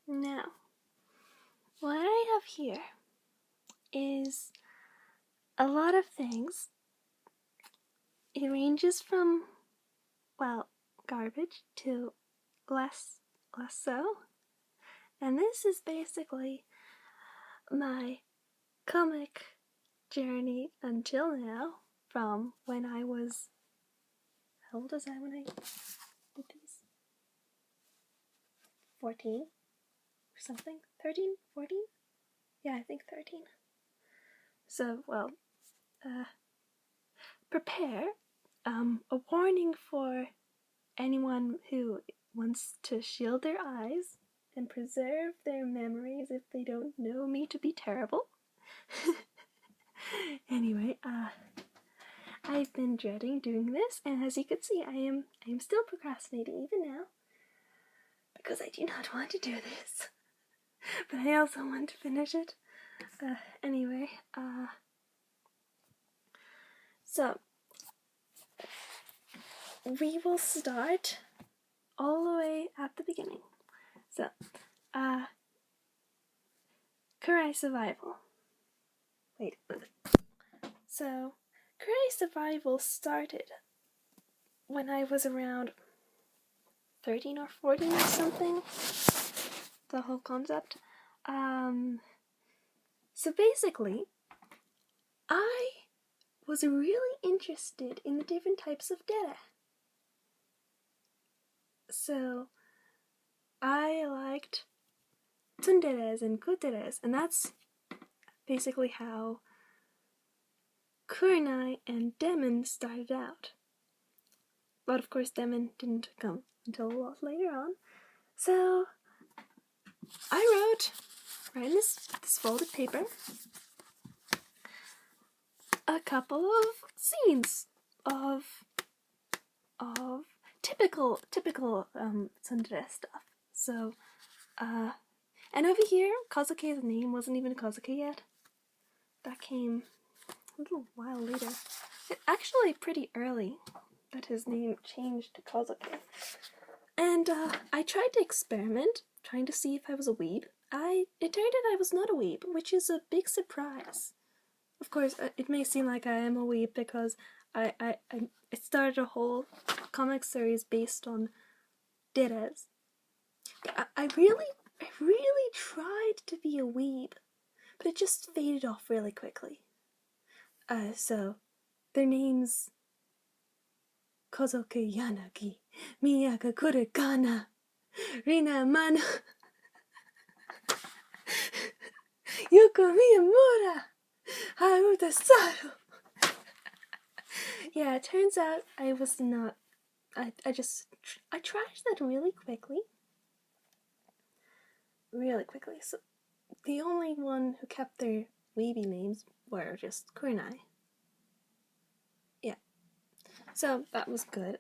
Now, what I have here is a lot of things. It ranges from, well, garbage to less so. And this is basically my comic journey until now, from when I was, how old was I when I did these? 14 or something? 13? 14? Yeah, I think 13. So, well, prepare. A warning for anyone who wants to shield their eyes and preserve their memories if they don't know me to be terrible. Anyway, I've been dreading doing this, and as you can see, I am still procrastinating even now, because I do not want to do this, but I also want to finish it. Anyway, so we will start all the way at the beginning. So, Kurai Survival. Wait. So, Kurai Survival started when I was around 13 or 14 or something. The whole concept. So basically, I was really interested in the different types of data. So, I liked tsunderes and kuteres, and that's basically how Kurenai and Demon started out. But of course, Demon didn't come until a lot later on. So, I wrote in this folded paper a couple of scenes of typical tsundere stuff. So, and over here, Kazuke's name wasn't even Kazuke yet. That came a little while later. Actually, pretty early that his name changed to Kazuke. And I tried to experiment, trying to see if I was a weeb. It turned out I was not a weeb, which is a big surprise. Of course, it may seem like I am a weeb because I started a whole comic series based on deades. But I really tried to be a weeb, but it just faded off really quickly. So, their names: Kozoke Yanagi, Miyaka Kurekana, Rina Mano, Yoko Miyamura, Haruta Saru. Yeah, it turns out I was not. I trashed that really quickly. So, the only one who kept their weeby names were just Kurenai. Yeah. So, that was good.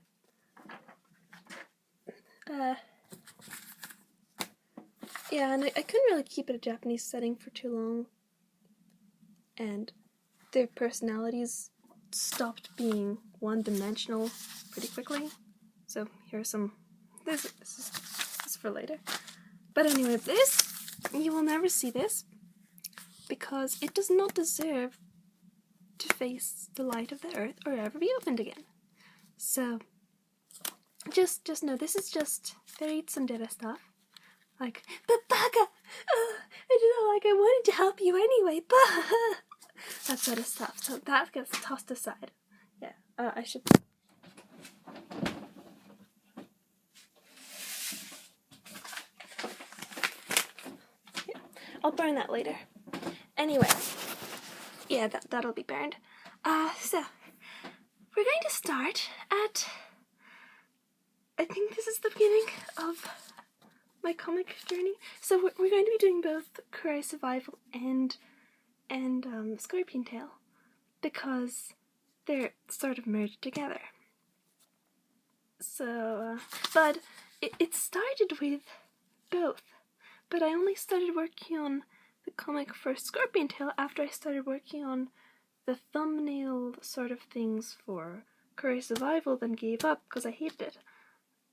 Yeah, and I couldn't really keep it a Japanese setting for too long. And their personalities stopped being one-dimensional pretty quickly. So here's some. This is for later. But anyway, this, you will never see this because it does not deserve to face the light of the earth or ever be opened again. So just know this is just very tsundere stuff. Like, but baka! I wanted to help you anyway, but that sort of stuff. So that gets tossed aside. Yeah, I should. Yeah, I'll burn that later. Anyway, yeah, that'll be burned. So we're going to start at. I think this is the beginning of my comic journey. So we're going to be doing both Kurai Survival and Scorpion Tail because they're sort of merged together. So, but it started with both. But I only started working on the comic for Scorpion Tail after I started working on the thumbnail sort of things for Kurai Survival, then gave up because I hated it.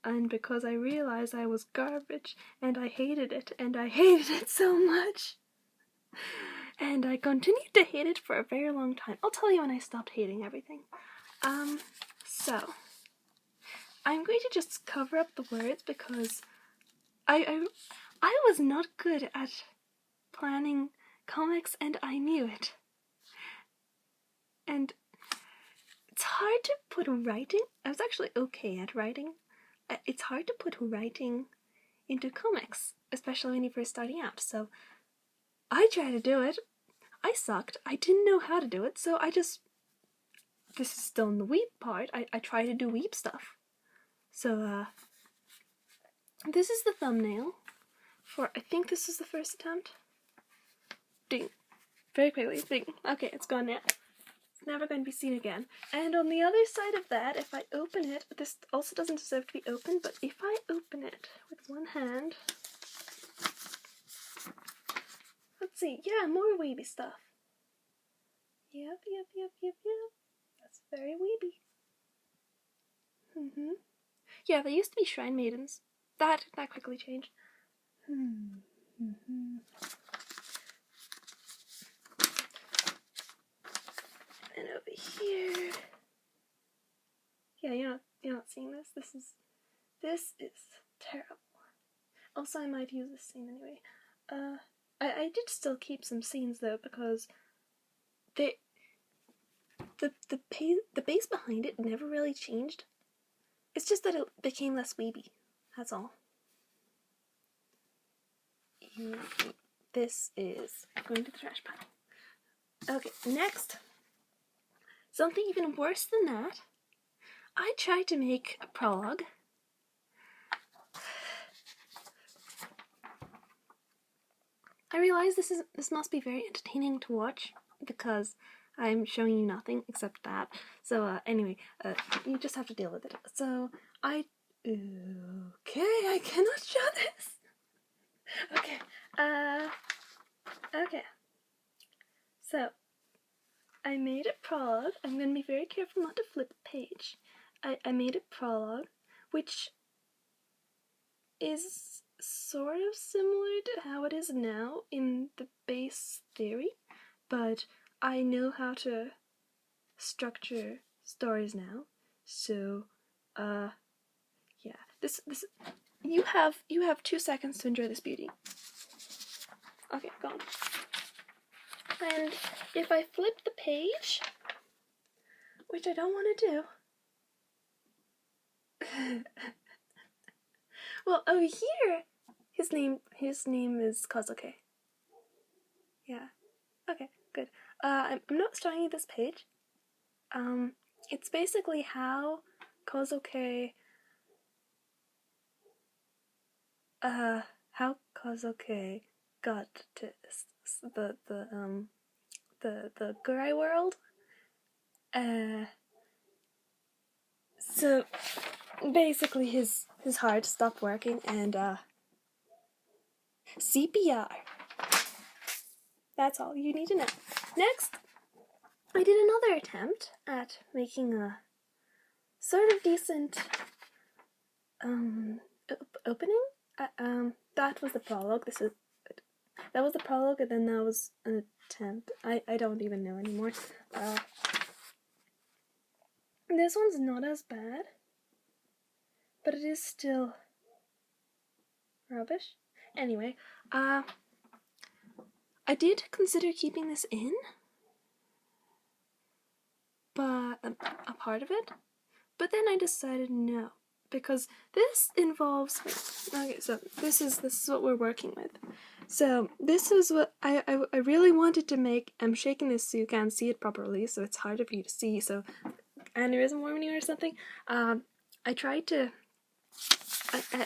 and because I realized I was garbage, and I hated it, and I hated it so much. And I continued to hate it for a very long time. I'll tell you when I stopped hating everything. So I'm going to just cover up the words because I was not good at planning comics, and I knew it. And it's hard to put writing. I was actually okay at writing. It's hard to put writing into comics, especially when you're first starting out. So I tried to do it. I sucked. I didn't know how to do it, so this is still in the weep part. I try to do weep stuff. So, this is the thumbnail for, I think this is the first attempt. Ding. Very quickly, ding. Okay, it's gone now. It's never going to be seen again. And on the other side of that, if I open it, this also doesn't deserve to be open, but if I open it with one hand, let's see, yeah, more weeby stuff. Yep. That's very weeby. Yeah, they used to be shrine maidens. That quickly changed. And over here. Yeah, you're not seeing this. This is terrible. Also, I might use this scene anyway. I did still keep some scenes though, because the base behind it never really changed. It's just that it became less weeby. That's all. This is going to the trash pile. Okay, next. Something even worse than that. I tried to make a prologue. I realize this must be very entertaining to watch because I'm showing you nothing except that. So anyway, you just have to deal with it. So okay, I cannot show this. Okay, okay. So I made a prologue. I'm going to be very careful not to flip the page. I made a prologue, which is sort of similar to how it is now in the base theory, but I know how to structure stories now. So, yeah. This you have 2 seconds to enjoy this beauty. Okay, gone. And if I flip the page, which I don't want to do. Well, over here, his name is Katsuki. Yeah. Okay, good. I'm not showing you this page. It's basically how Katsuki got to the Kurai world. So basically his heart stopped working and CPR. That's all you need to know. Next, I did another attempt at making a sort of decent opening. That was the prologue. That was the prologue, and then that was an attempt. I don't even know anymore. This one's not as bad, but it is still rubbish. Anyway, I did consider keeping this in, but a part of it, but then I decided no, because this involves. Okay, so this is what we're working with. So this is what I really wanted to make. I'm shaking this so you can't see it properly, so it's harder for you to see. So aneurysm warning or something. I tried to.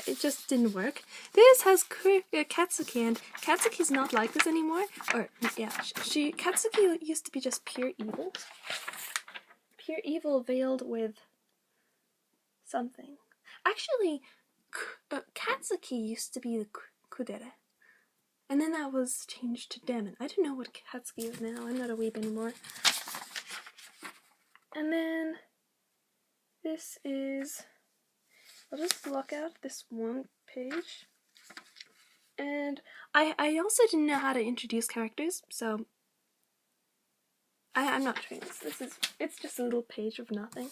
It just didn't work. This has Katsuki, and Katsuki's not like this anymore. Or yeah, Katsuki used to be just pure evil. Pure evil veiled with something. Actually, Katsuki used to be the kudere. And then that was changed to demon. I don't know what Katsuki is now. I'm not a weeb anymore. And then this is I'll just block out this one page. And I also didn't know how to introduce characters, so I'm not doing this. It's just a little page of nothing.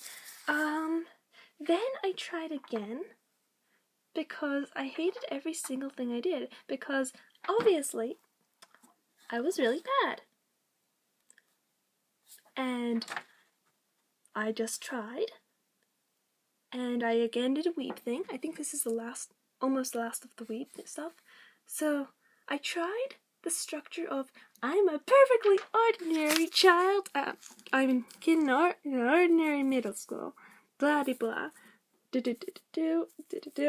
Then I tried again because I hated every single thing I did, because obviously I was really bad. And I just tried, and I again did a weep thing. I think this is the last, almost the last of the weep stuff. So I tried the structure of I'm a perfectly ordinary child. I'm in ordinary middle school. Blah de blah.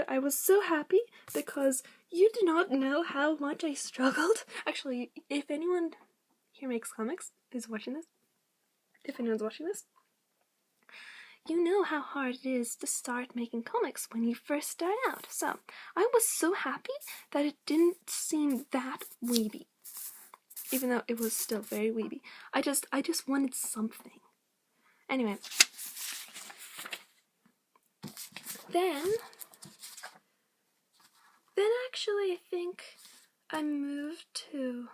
I was so happy because you do not know how much I struggled. Actually, if anyone here makes comics, is watching this, if anyone's watching this, you know how hard it is to start making comics when you first start out. So I was so happy that it didn't seem that weeby, even though it was still very weeby. I just wanted something. Anyway, then actually I think I moved to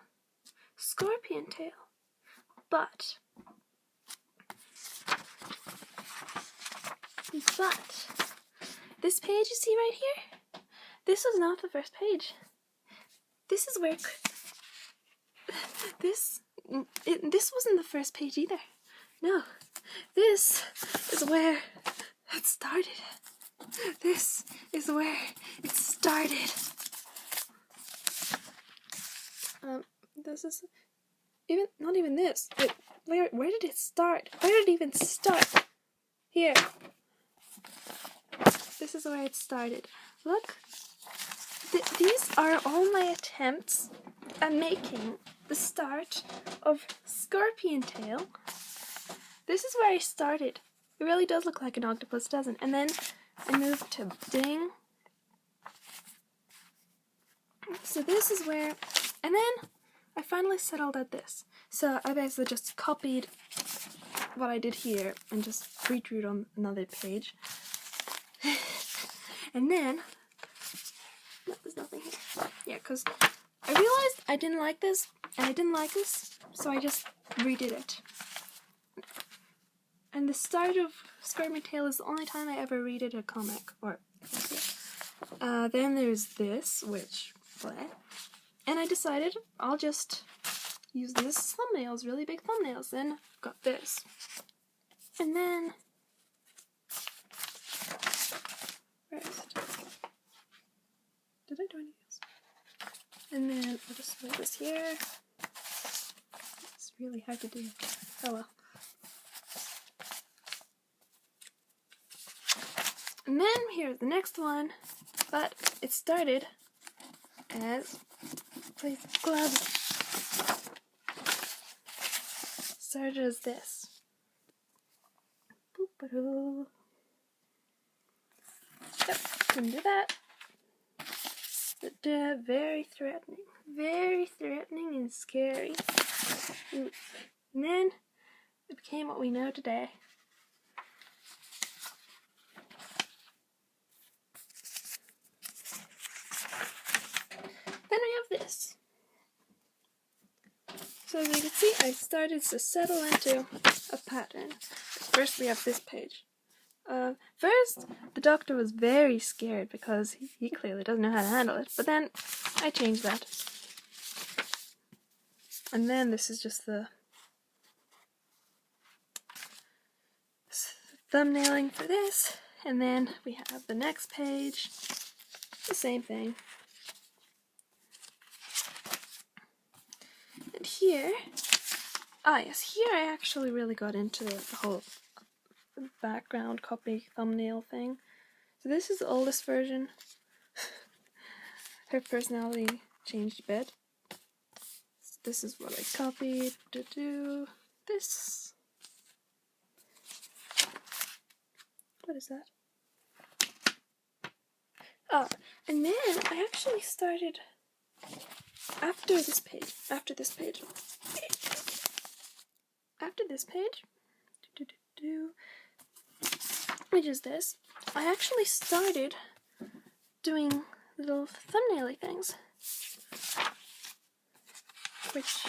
Scorpion Tail, but this page you see right here, this was not the first page. This is where this wasn't the first page either. No, this is where it started. This is where it started. This is not even this. Where did it start? Where did it even start? Here. This is where it started. Look. These are all my attempts at making the start of Scorpion Tail. This is where I started. It really does look like an octopus, doesn't it? And then I moved to Ding. So this is where, and then I finally settled at this. So I basically just copied what I did here and just redrew it on another page. And then, no, there's nothing here. Yeah, because I realized I didn't like this, and I didn't like this, so I just redid it. And the start of Scorpion Tail is the only time I ever redid a comic. Or then there's this, which, and I decided I'll just use this as thumbnails, really big thumbnails. Then got this. And then, where is it? Did I do anything else? And then I'll just put this here. It's really hard to do. Oh well. And then here's the next one, but it started as, please, gloves. Started as this. Boop-a-doo. Yep, couldn't do that. But very threatening and scary. And then it became what we know today. Then we have this. So as you can see, I started to settle into a pattern. First we have this page. First, the doctor was very scared because he clearly doesn't know how to handle it, but then I changed that. And then this is just the thumbnailing for this, and then we have the next page, the same thing. And here, here I actually really got into the whole background copy thumbnail thing. So this is the oldest version. Her personality changed a bit. So this is what I copied. This. What is that? Oh, and then I actually started after this page. Which is this. I actually started doing little thumbnail-y things, which,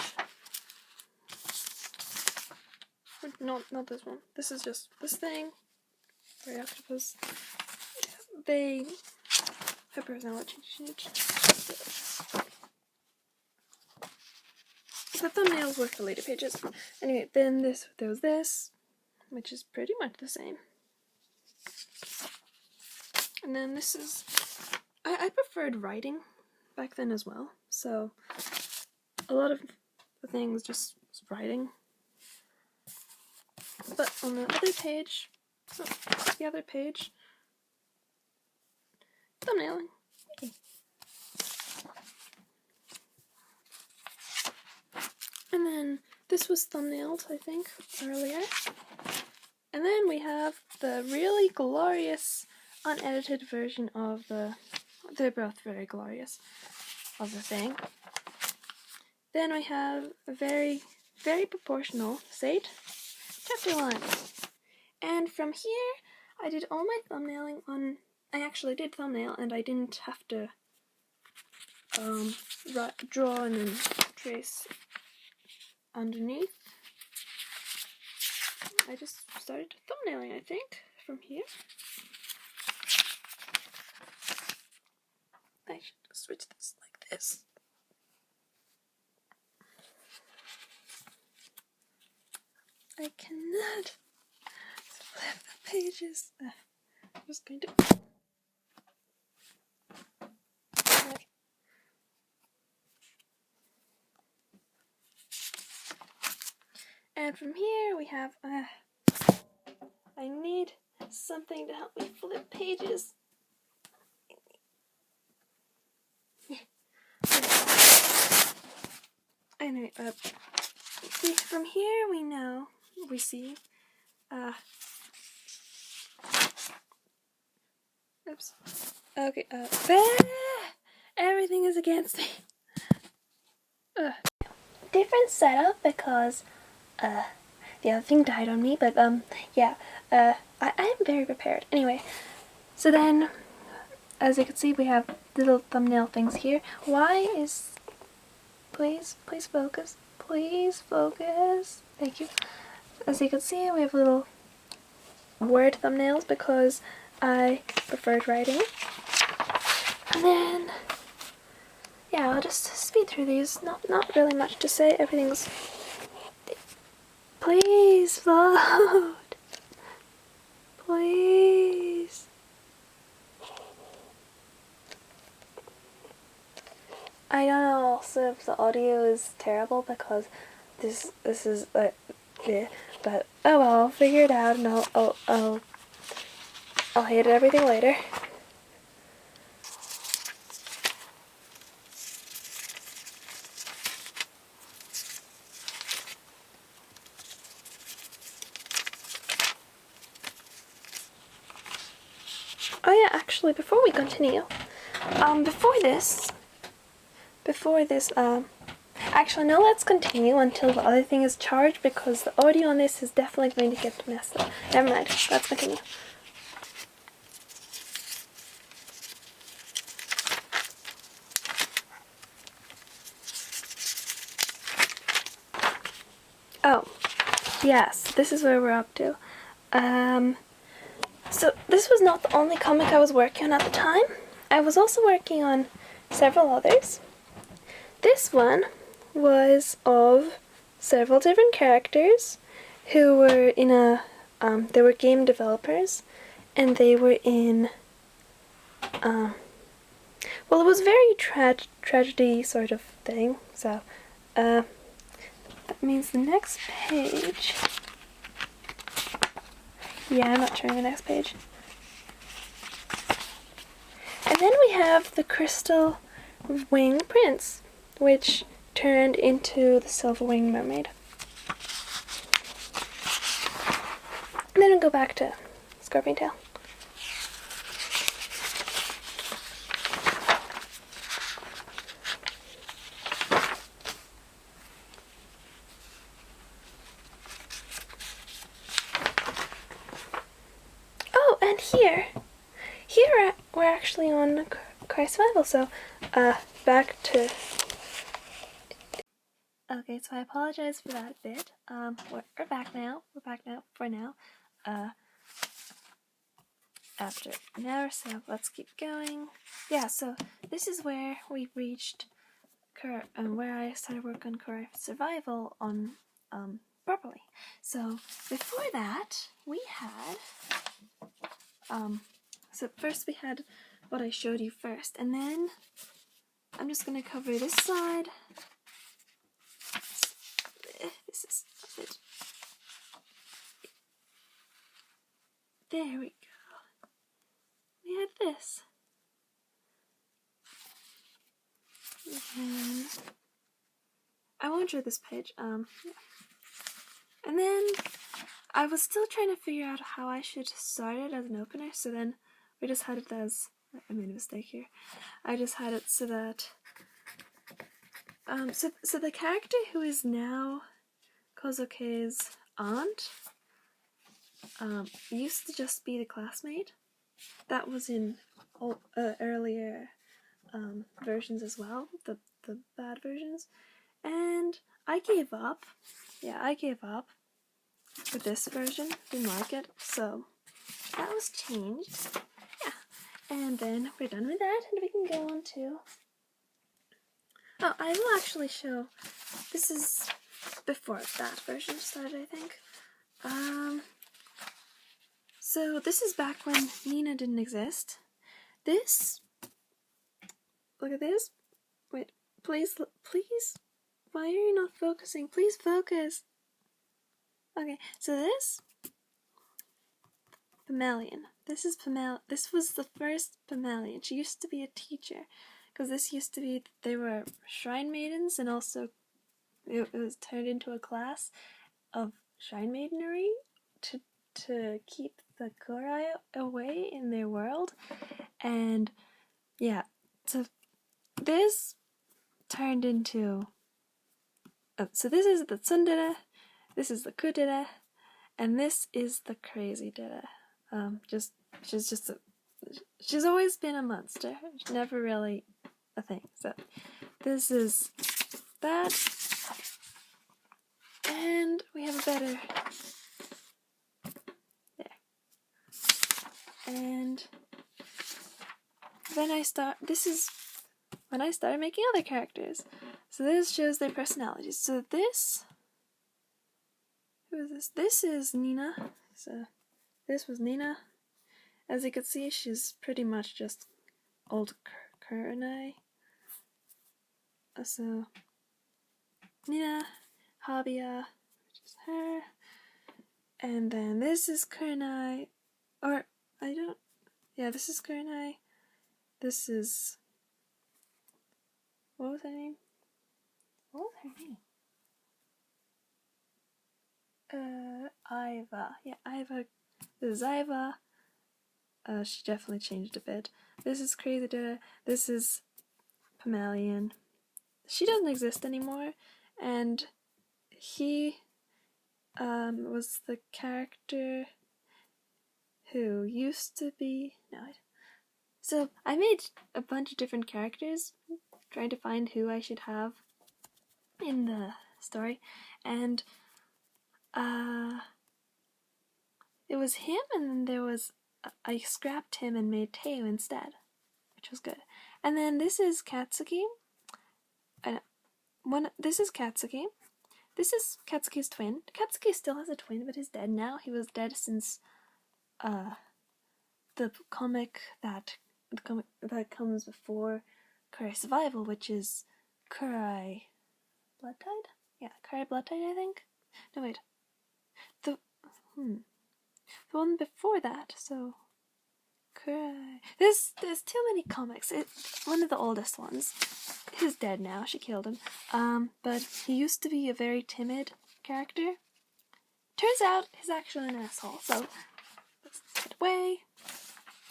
not this one. This is just this thing. Very octopus. Her personality changed. The thumbnails were for later pages. Anyway, then there was this, which is pretty much the same. And then this is, I preferred writing back then as well, so a lot of the things just was writing. But on the other page, thumbnailing. Yay. And then this was thumbnailed, I think, earlier. And then we have the really glorious unedited version of they're both very glorious, of the thing. Then we have a very, very proportional Sate, Chapter 1. And from here, I did all my thumbnailing on, I actually did thumbnail, and I didn't have to draw and then trace underneath. I just started thumbnailing, I think, from here. I should switch this like this. I cannot flip the pages. I'm just going to. Okay. And from here we have. I need something to help me flip pages. Anyway, see, from here we see, oops, okay, everything is against me. Different setup because, the other thing died on me, but, yeah, I am very prepared. Anyway, so then, as you can see, we have little thumbnail things here. Why is... Please focus. Please focus. Thank you. As you can see, we have little word thumbnails because I preferred writing. And then, yeah, I'll just speed through these. Not really much to say. Everything's... Please load. Please. I don't know also if the audio is terrible because this is yeah, but oh well, I'll figure it out and I'll hate everything later. Oh yeah, actually, before we continue, actually no, let's continue until the other thing is charged because the audio on this is definitely going to get messed up. Never mind, let's continue. Oh, yes, this is where we're up to. So this was not the only comic I was working on at the time. I was also working on several others. This one was of several different characters who were in a, they were game developers, and they were in, well, it was very tragedy sort of thing, so, that means the next page, yeah, I'm not showing the next page. And then we have the Crystal Wing Prince, which turned into the Silver Wing Mermaid. And then I'll go back to Scorpion Tail. Oh, and here actually on Kurai Survival, so back to... Okay, so I apologize for that bit. We're back now. We're back now for now. After an hour, so let's keep going. Yeah, so this is where we reached where I started work on Kurai Survival on properly. So before that, we had so first we had what I showed you first, and then I'm just gonna cover this side. This is a bit. There we go. We had this. And I won't show this page. Yeah. And then I was still trying to figure out how I should start it as an opener, so then we just had it as, I made a mistake here. I just had it so that, so the character who is now Kozuke's aunt, used to just be the classmate. That was in earlier versions as well, the bad versions. And I gave up. Yeah, I gave up for this version. Didn't like it, so that was changed. Yeah, and then we're done with that, and we can go on to... Oh, I will actually show... This is before that version started, I think. So this is back when Nina didn't exist. This... Look at this. Wait, please? Why are you not focusing? Please focus. Okay, so this... Pamelian. This was the first Pamelian. She used to be a teacher. Because this used to be... They were shrine maidens, and also it was turned into a class of shrine maidenry to keep the Kurai away in their world. And yeah, so this turned into... so this is the tsundere, this is the kudere, and this is the crazy dere. She's always been a monster. Never really a thing. So this is that, and we have a better there. And then this is when I started making other characters. So this shows their personalities. So this, who is this? This is Nina. So this was Nina. As you can see, she's pretty much just old Kurai. So Nina, Habia, which is her, and then this is Kurai, or I don't. Yeah, this is Kurai. This is, what was her name? Iva. Yeah, Iva. This is Iva. She definitely changed a bit. This is Crazy Dada. This is Pamelian. She doesn't exist anymore, and he was the character who used to be... No, so I made a bunch of different characters, trying to find who I should have in the story, and it was him, and then there was... I scrapped him and made Teo instead, which was good. And then this is Katsuki. This is Katsuki. This is Katsuki's twin. Katsuki still has a twin, but he's dead now. He was dead since the comic that comes before Kurai Survival, which is Kurai Bloodtide? Yeah, Kurai Bloodtide, I think. No, wait. The one before that. So Kurai. There's too many comics. One of the oldest ones. He's dead now. She killed him. But he used to be a very timid character. Turns out he's actually an asshole. So let's get away.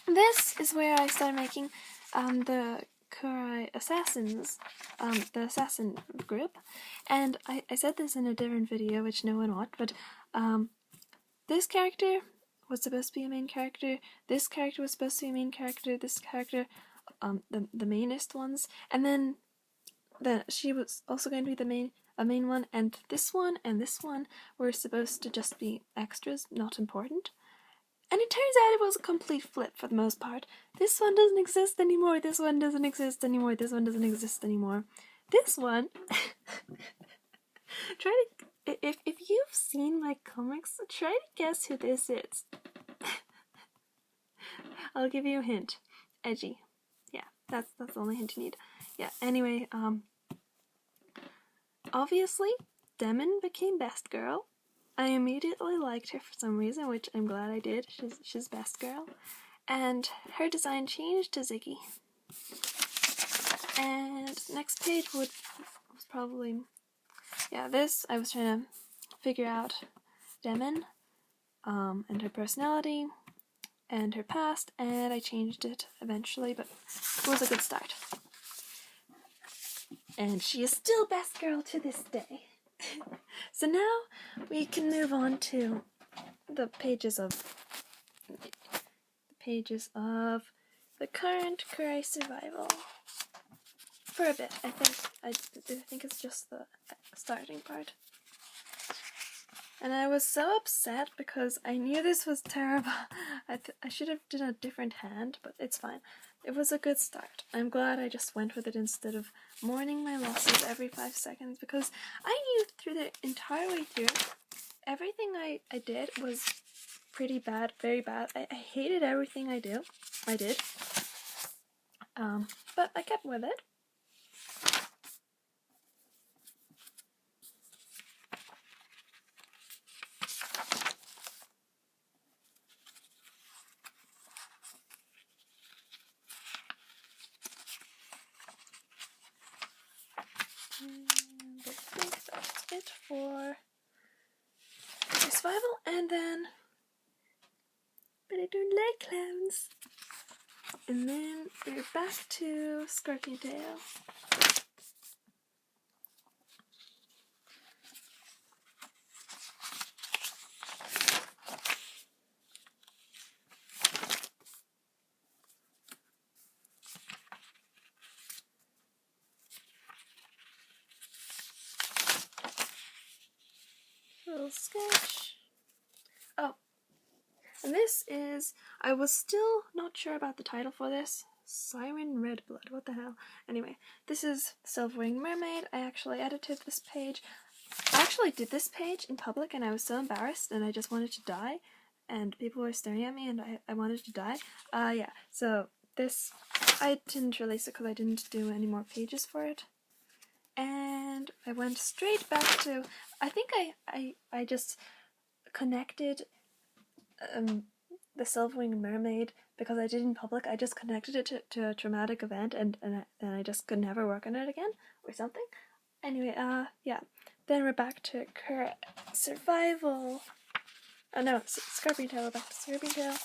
This is where I started making the Kurai Assassins, the assassin group. And I said this in a different video, which no one watched, but this character was supposed to be a main character. This character was supposed to be a main character. This character, the mainest ones, and then she was also going to be a main one, and this one were supposed to just be extras, not important. And it turns out it was a complete flip for the most part. This one doesn't exist anymore. This one doesn't exist anymore. This one doesn't exist anymore. This one. If you've seen my comics, try to guess who this is. I'll give you a hint. Edgy. Yeah, that's the only hint you need. Yeah. Anyway, obviously, Demon became best girl. I immediately liked her for some reason, which I'm glad I did. She's best girl. And her design changed to Ziggy. And next page was probably, yeah, this, I was trying to figure out Demon, and her personality, and her past, and I changed it eventually, but it was a good start. And she is still best girl to this day. So now we can move on to the pages of the current Kurai survival. For a bit, I think it's just the starting part. And I was so upset because I knew this was terrible. I should have done a different hand, but it's fine. It was a good start. I'm glad I just went with it instead of mourning my losses every 5 seconds, because I knew through the entire way through, everything I did was pretty bad, very bad. I hated everything I did. But I kept with it. And I think that's it for survival, and then, but I don't like clowns. And then we're back to Scorpion Tail. Little sketch. Oh, and this is, I was still not sure about the title for this. Siren Red Blood, what the hell? Anyway, this is Silver-Winged Mermaid. I actually edited this page. I actually did this page in public and I was so embarrassed and I just wanted to die. And people were staring at me and I wanted to die. Yeah, so this, I didn't release it because I didn't do any more pages for it. And I went straight back to, I think I just connected the Silver-Winged Mermaid, because I did in public, I just connected it to a traumatic event and I just could never work on it again, or something. Anyway, yeah. Then we're back to survival. Oh no, Scorpion Tail, back to Scorpion Tail.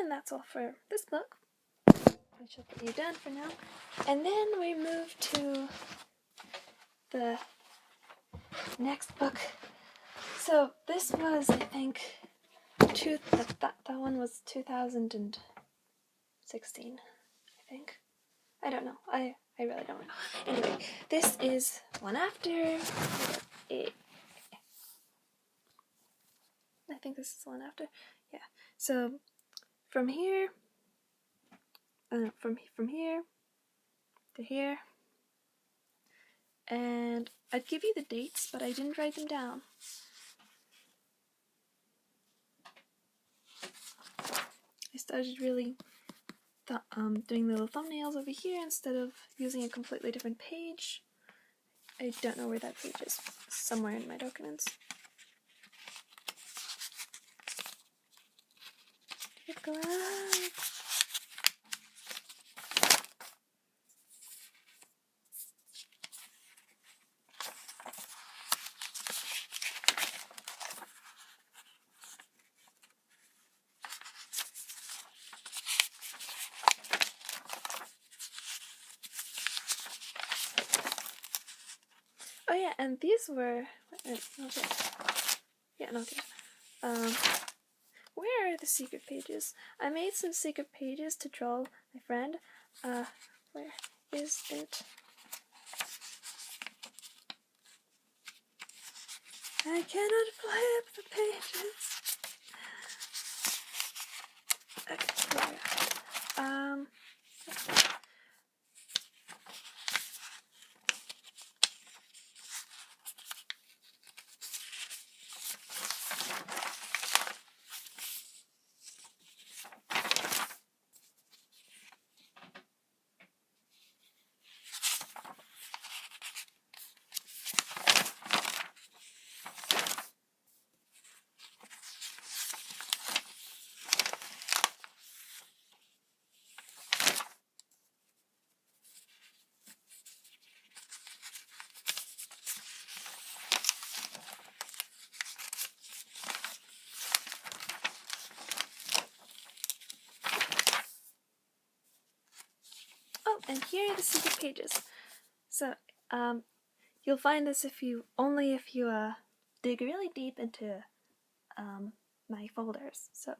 And that's all for this book. I shall put you down for now. And then we move to the next book. So this was, I think, that one was 2016, I think. I don't know. I really don't know. Anyway, this is one after. I think this is the one after. Yeah. So from here, from here to here, and I'd give you the dates, but I didn't write them down. I started really doing little thumbnails over here instead of using a completely different page. I don't know where that page is. Somewhere in my documents. Go out. Oh yeah, and these were not yet. Yeah, not yet. Where are the secret pages? I made some secret pages to troll my friend. Where is it? I cannot flip the pages. Okay, here we are. Oh, and here are the secret pages. So, you'll find this if you dig really deep into my folders. So,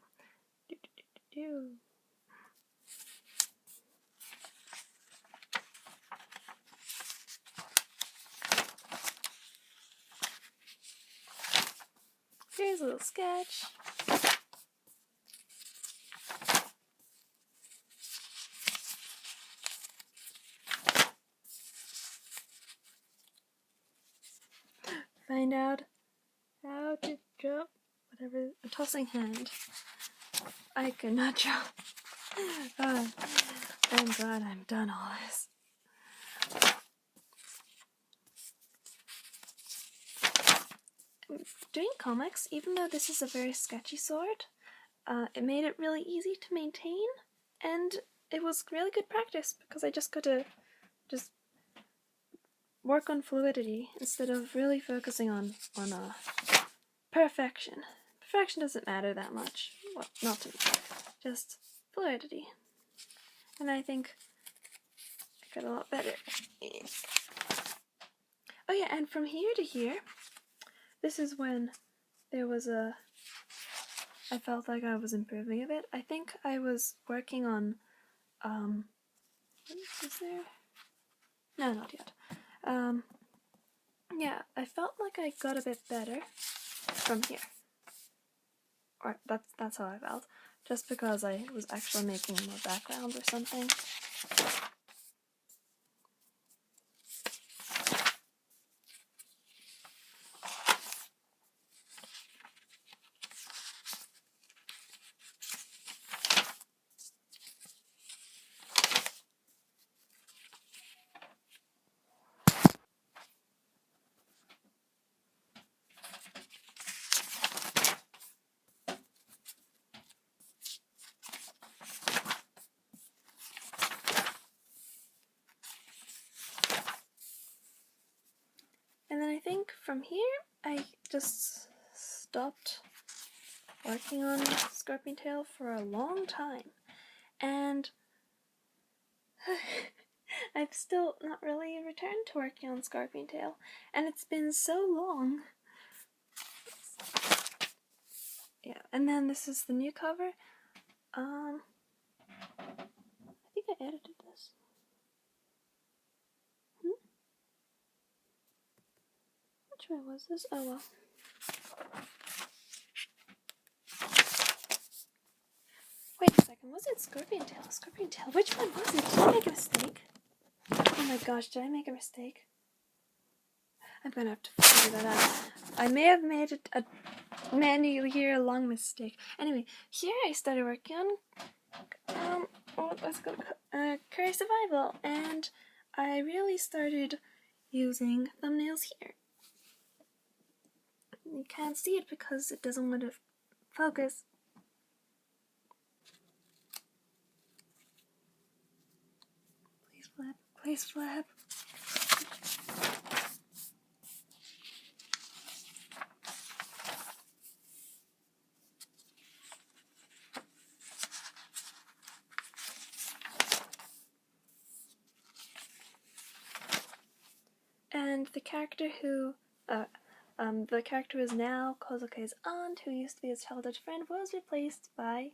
here's a little sketch. Find out how to drop whatever a tossing hand. I could not drop. I'm glad I'm done all this. Doing comics, even though this is a very sketchy sword, it made it really easy to maintain, and it was really good practice because I just got to work on fluidity instead of really focusing on perfection. Perfection doesn't matter that much. Well, not to me. Just fluidity. And I think I got a lot better. Oh yeah, and from here to here, this is when there was I felt like I was improving a bit. I think I was working on, is there? No, not yet. Yeah, I felt like I got a bit better from here. Or that's how I felt. Just because I was actually making more background or something. And then I think from here, I just stopped working on Scorpion Tail for a long time. And I've still not really returned to working on Scorpion Tail. And it's been so long. Yeah, and then this is the new cover. I think I edited this. Which one was this? Oh well. Wait a second, was it Scorpion Tail? Scorpion Tail, which one was it? Did I make a mistake? Oh my gosh, did I make a mistake? I'm gonna have to figure that out. I may have made a many year long mistake. Anyway, here I started working on what's it called? Kurai Survival, and I really started using thumbnails here. You can't see it because it doesn't want to focus. Please flap, please flap. And the character who is now Kozuke's aunt, who used to be his childhood friend, was replaced by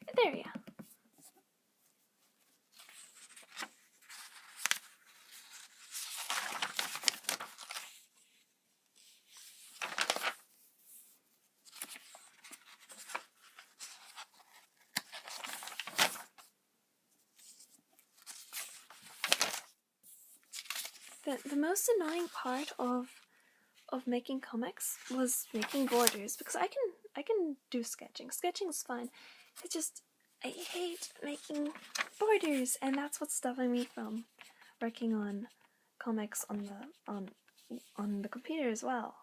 Etheria. The most annoying part of making comics was making borders, because I can do sketching. Sketching's fine. It's just I hate making borders, and that's what's stopping me from working on comics on the computer as well.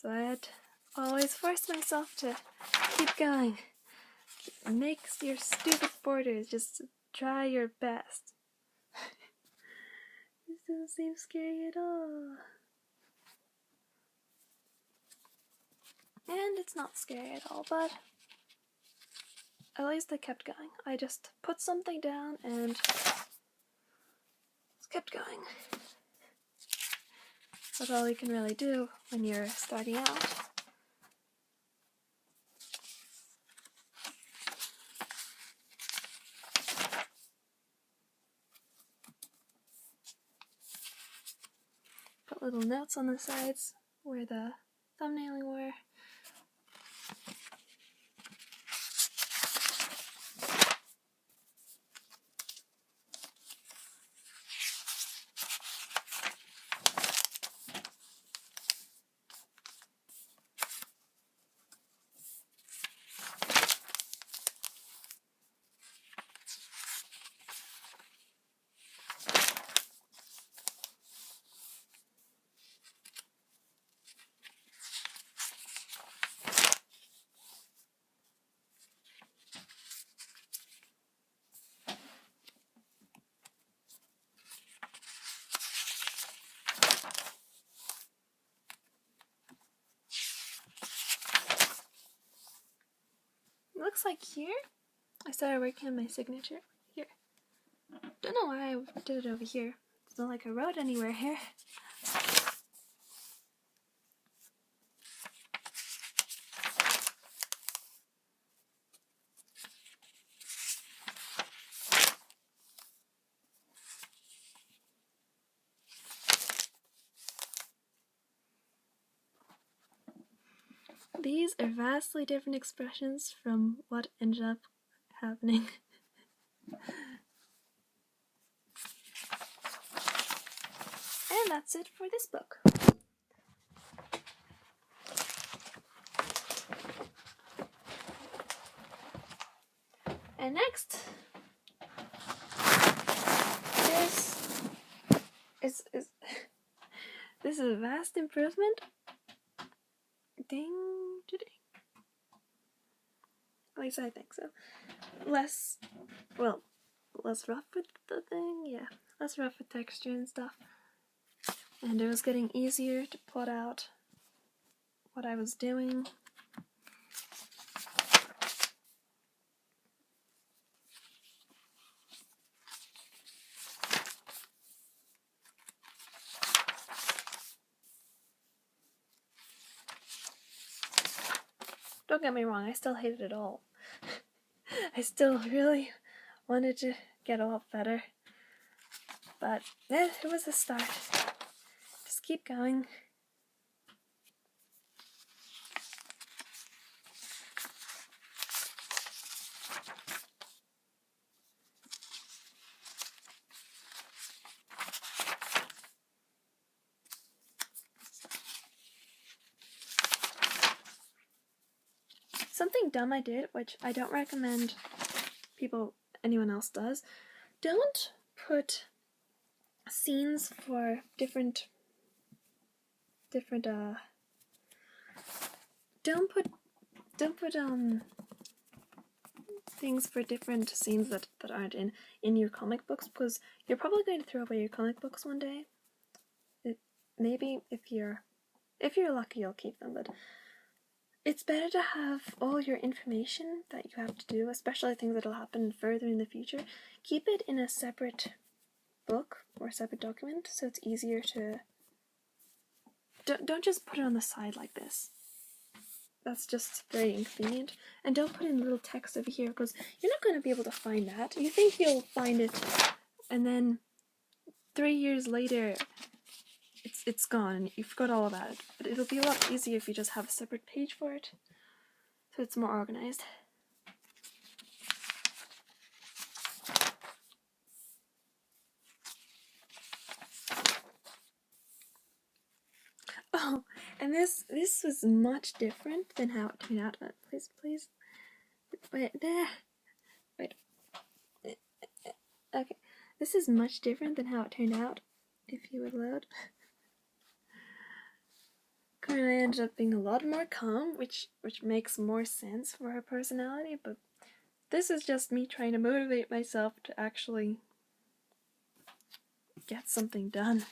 So I had to always force myself to keep going. Make your stupid borders. Just try your best. This doesn't seem scary at all. And it's not scary at all, but at least I kept going. I just put something down and kept going. That's all you can really do when you're starting out. Put little notes on the sides where the thumbnailing were. Looks like here I started working on my signature. Here. Don't know why I did it over here. It's not like I wrote anywhere here. These are vastly different expressions from what ended up happening. And that's it for this book. And next, this is a vast improvement. Ding, ding. At least I think so. Less rough with the thing, yeah. Less rough with texture and stuff. And it was getting easier to plot out what I was doing. Don't get me wrong, I still hated it all. I still really wanted to get a lot better. But it was a start. Just keep going. Something dumb I did, which I don't recommend anyone else does, don't put scenes for different don't put things for different scenes that aren't in your comic books, because you're probably going to throw away your comic books one day. Maybe if you're lucky you'll keep them, but it's better to have all your information that you have to do, especially things that will happen further in the future. Keep it in a separate book or a separate document so it's easier to... Don't just put it on the side like this. That's just very inconvenient. And don't put in little text over here because you're not going to be able to find that. You think you'll find it, and then 3 years later it's gone and you forgot all about it. But it'll be a lot easier if you just have a separate page for it, so it's more organized. Oh, and this was much different than how it turned out. Please. Wait, there. Wait. Okay. This is much different than how it turned out, if you would load. Kurai ended up being a lot more calm, which makes more sense for her personality, but this is just me trying to motivate myself to actually get something done.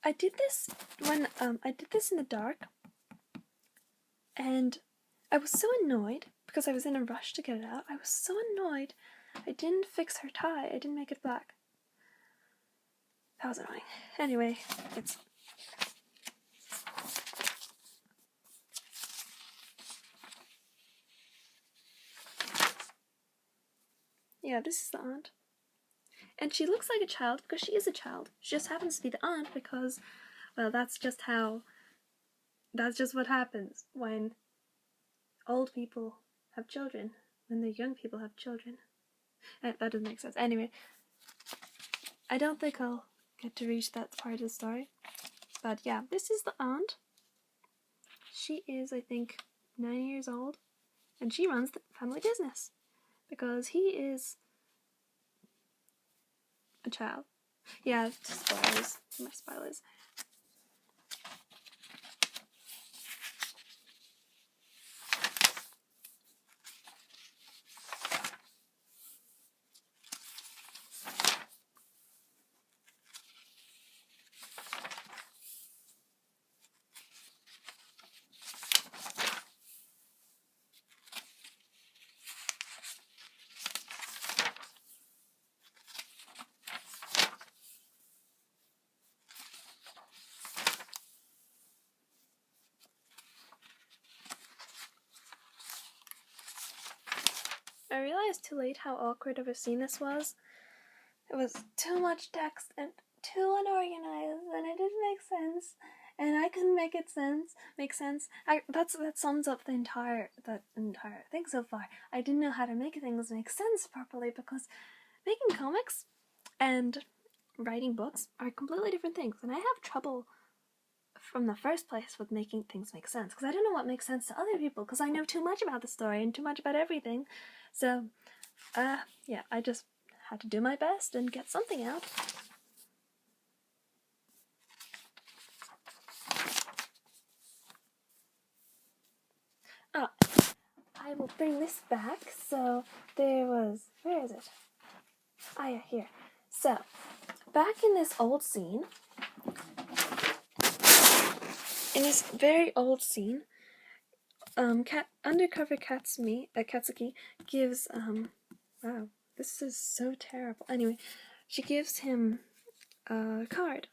I did this when I did this in the dark, and I was so annoyed because I was in a rush to get it out. I was so annoyed I didn't fix her tie. I didn't make it black. That was annoying. Anyway, it's... Yeah, this is the aunt. And she looks like a child because she is a child. She just happens to be the aunt because, well, that's just what happens when old people have children, when the young people have children. That doesn't make sense. Anyway, I don't think I'll get to reach that part of the story. But yeah, this is the aunt. She is, I think, 9 years old, and she runs the family business because he is a child. Yeah, spoilers. Too much spoilers. I realized too late how awkward of a scene this was. It was too much text and too unorganized, and it didn't make sense. And I couldn't make sense. That sums up the entire thing so far. I didn't know how to make things make sense properly because making comics and writing books are completely different things, and I have trouble from the first place with making things make sense because I don't know what makes sense to other people because I know too much about the story and too much about everything. So, yeah, I just had to do my best and get something out. Oh, I will bring this back. So where is it? Ah, yeah, here. So, back in this old scene, in this very old scene, undercover Katsuki gives, wow, this is so terrible. Anyway, she gives him a card.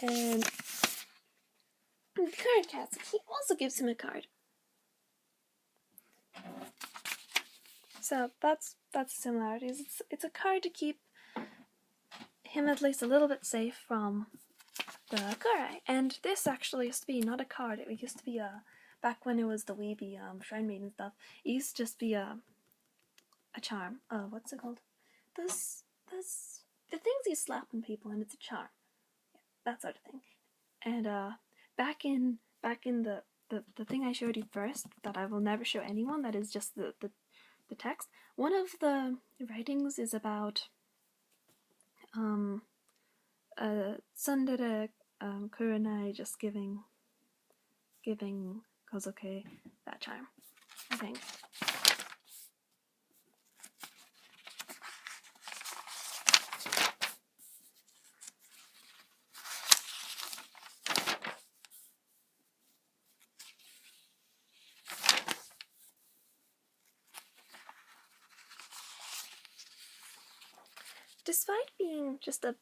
And the card Katsuki also gives him a card. So that's similarities. It's a card to keep him at least a little bit safe from the Kurai. And this actually used to be not a card. It used to be back when it was the weeby Shrine Maiden stuff. It used to just be a charm. What's it called? The things you slap on people and it's a charm. Yeah, that sort of thing. And back in the the thing I showed you first that I will never show anyone, that is just the text. One of the writings is about tsundere kurenai, just giving Kozuke that charm, I think. Despite being just a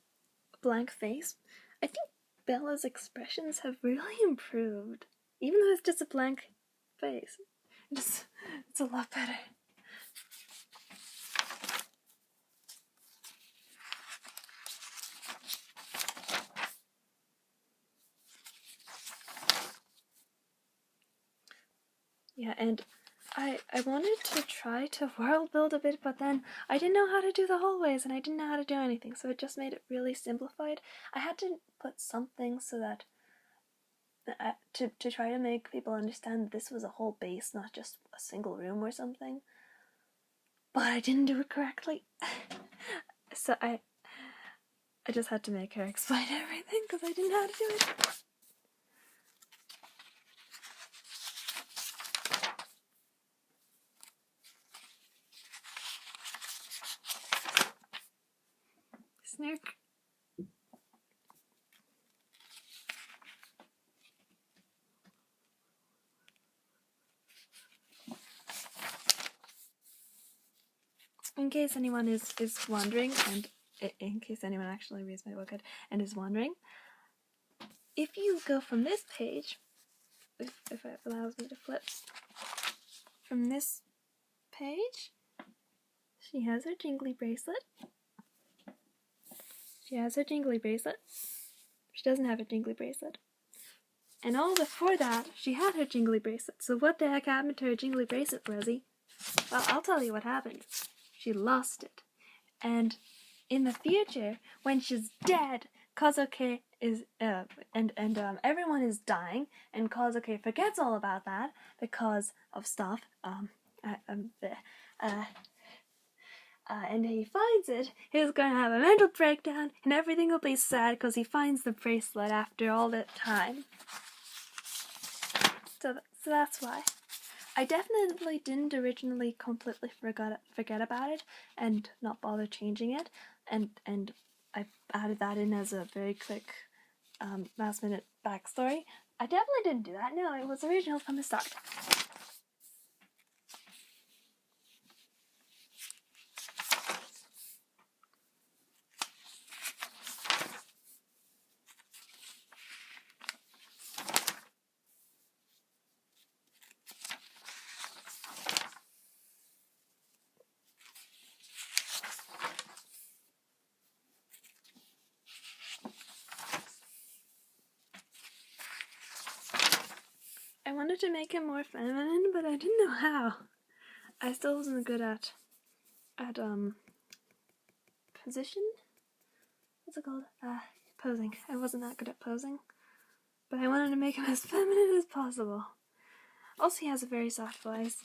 blank face, I think Bella's expressions have really improved. Even though it's just a blank face, it's a lot better. Yeah, and I wanted to try to world build a bit, but then I didn't know how to do the hallways, and I didn't know how to do anything, so it just made it really simplified. I had to put something so that to try to make people understand that this was a whole base, not just a single room or something. But I didn't do it correctly. So I just had to make her explain everything because I didn't know how to do it. Snark. In case anyone is wondering, and in case anyone actually reads my book and is wondering, if you go from this page, if it allows me to flip, from this page, she has her jingly bracelet. She has her jingly bracelet. She doesn't have a jingly bracelet. And all before that, she had her jingly bracelet. So what the heck happened to her jingly bracelet, Rosie? Well, I'll tell you what happened. She lost it. And in the future, when she's dead, Kozuke is, and everyone is dying, and Kozuke forgets all about that because of stuff, and he finds it, he's going to have a mental breakdown, and everything will be sad because he finds the bracelet after all that time. So that's why. I definitely didn't originally completely forget about it and not bother changing it, and I added that in as a very quick last minute backstory. I definitely didn't do that. No, it was original from the start. I wanted to make him more feminine, but I didn't know how. I still wasn't good at position? What's it called? Posing. I wasn't that good at posing. But I wanted to make him as feminine as possible. Also, he has a very soft voice.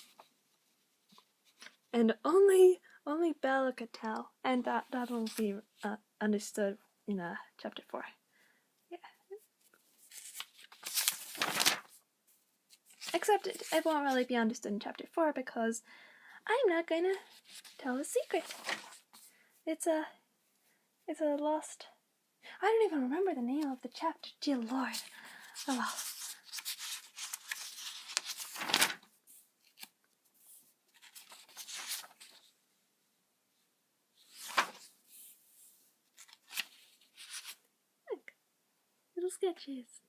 And only Bella could tell. And that'll be understood in chapter 4. Yeah. Except it won't really be understood in chapter 4 because I'm not gonna tell the secret. It's a lost... I don't even remember the name of the chapter, dear lord. Oh well. Look, little sketches.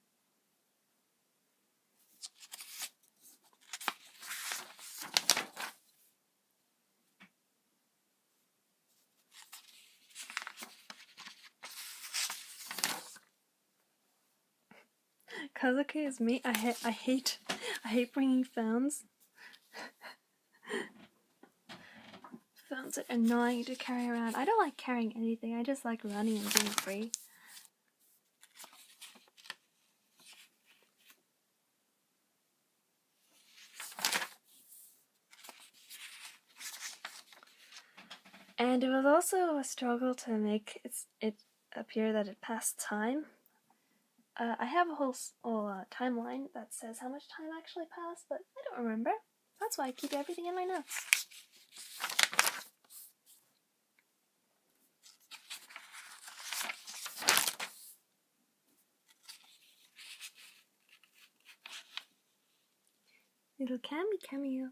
Kazuki is me. I hate bringing phones. Phones are annoying to carry around. I don't like carrying anything. I just like running and being free. And it was also a struggle to make it appear that it passed time. I have a whole timeline that says how much time actually passed, but I don't remember. That's why I keep everything in my notes. Little cameo.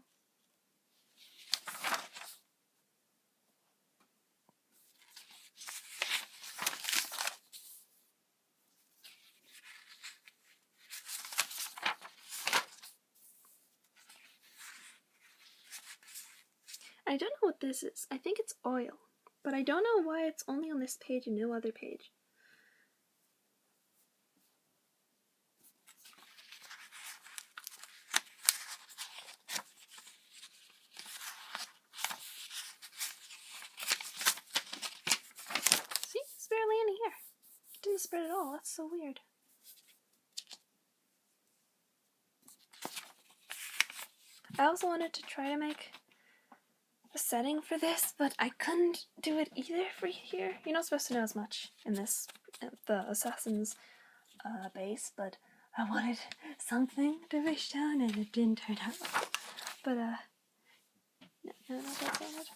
I don't know what this is. I think it's oil, but I don't know why it's only on this page and no other page. See, it's barely in here. It didn't spread at all. That's so weird. I also wanted to try to make a setting for this, but I couldn't do it either for here. You're not supposed to know as much in this, the Assassins base, but I wanted something to be shown and it didn't turn out well. But, no, that's not it.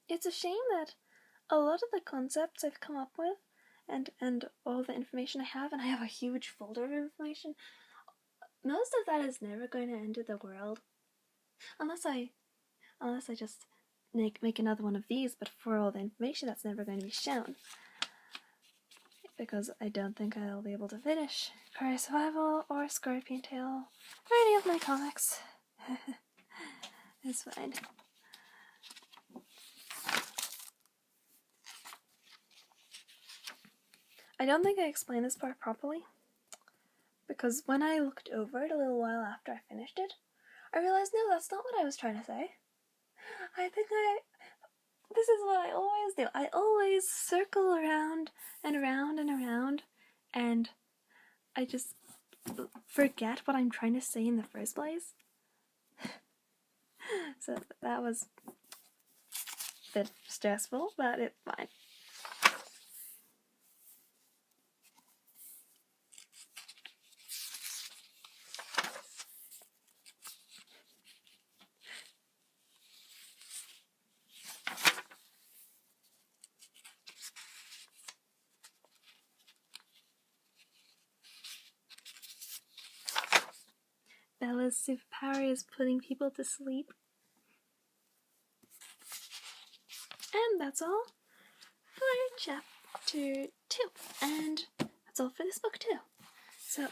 It's a shame that a lot of the concepts I've come up with and all the information I have, and I have a huge folder of information, most of that is never going to enter the world. Unless I just make another one of these, but for all the information that's never going to be shown. Because I don't think I'll be able to finish Kurai Survival or Scorpion Tail or any of my comics. It's fine. I don't think I explained this part properly, because when I looked over it a little while after I finished it, I realized, no, that's not what I was trying to say. This is what I always do. I always circle around and around and around, and I just forget what I'm trying to say in the first place. So that was a bit stressful, but it's fine. Bella's superpower is putting people to sleep. And that's all for chapter 2. And that's all for this book too. So,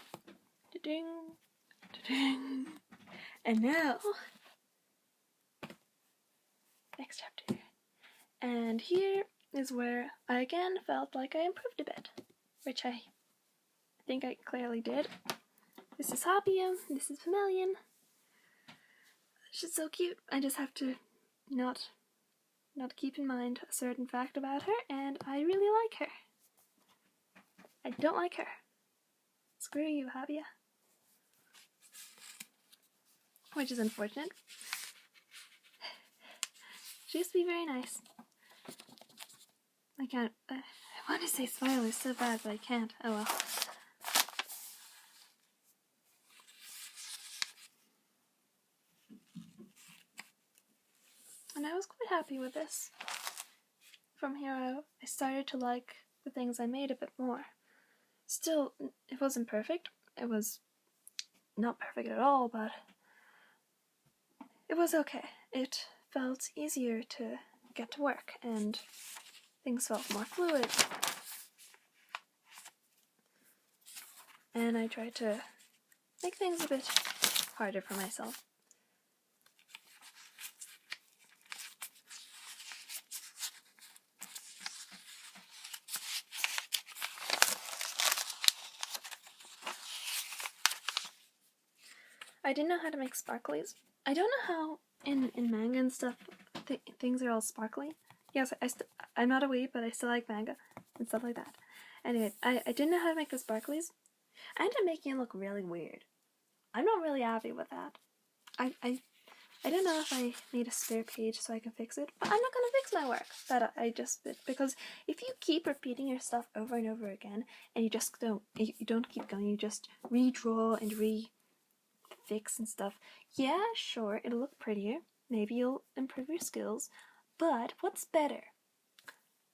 da-ding, da-ding. And now, next chapter. And here is where I again felt like I improved a bit, which I think I clearly did. This is Hopium, this is Pamelian. She's so cute. I just have to not keep in mind a certain fact about her, and I really like her. I don't like her. Screw you, Habia. Which is unfortunate. She used to be very nice. I can't. I want to say spoilers so bad, but I can't. Oh well. And I was quite happy with this. From here out, I started to like the things I made a bit more. Still, it wasn't perfect. It was not perfect at all, but it was okay. It felt easier to get to work, and things felt more fluid. And I tried to make things a bit harder for myself. I didn't know how to make sparklies. I don't know how in manga and stuff things are all sparkly. Yes, I'm not a weeb, but I still like manga and stuff like that. Anyway, I didn't know how to make the sparklies. I ended up making it look really weird. I'm not really happy with that. I don't know if I made a spare page so I can fix it, but I'm not gonna fix my work that I just did, because if you keep repeating your stuff over and over again and you just don't keep going, you just redraw and fix and stuff, yeah, sure, it'll look prettier, maybe you'll improve your skills, but what's better?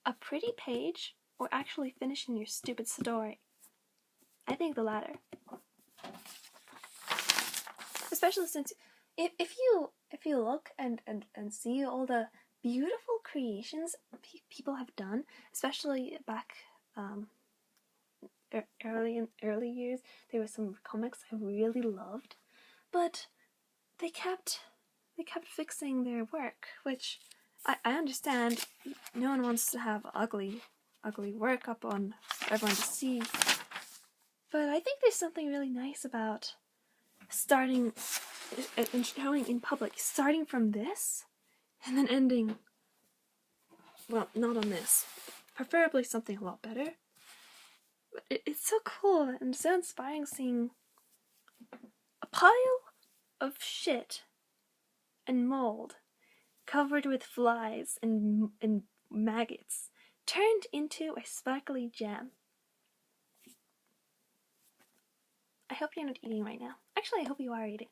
A pretty page or actually finishing your stupid story? I think the latter. Especially since if you look and see all the beautiful creations people have done, especially back early years, there were some comics I really loved, but they kept fixing their work, which I understand. No one wants to have ugly work up on everyone to see, but I think there's something really nice about starting and showing in public, starting from this and then ending, well, not on this, preferably something a lot better. But it's so cool and so inspiring seeing a pile of shit and mold covered with flies and maggots turned into a sparkly gem. I hope you're not eating right now. Actually, I hope you are eating.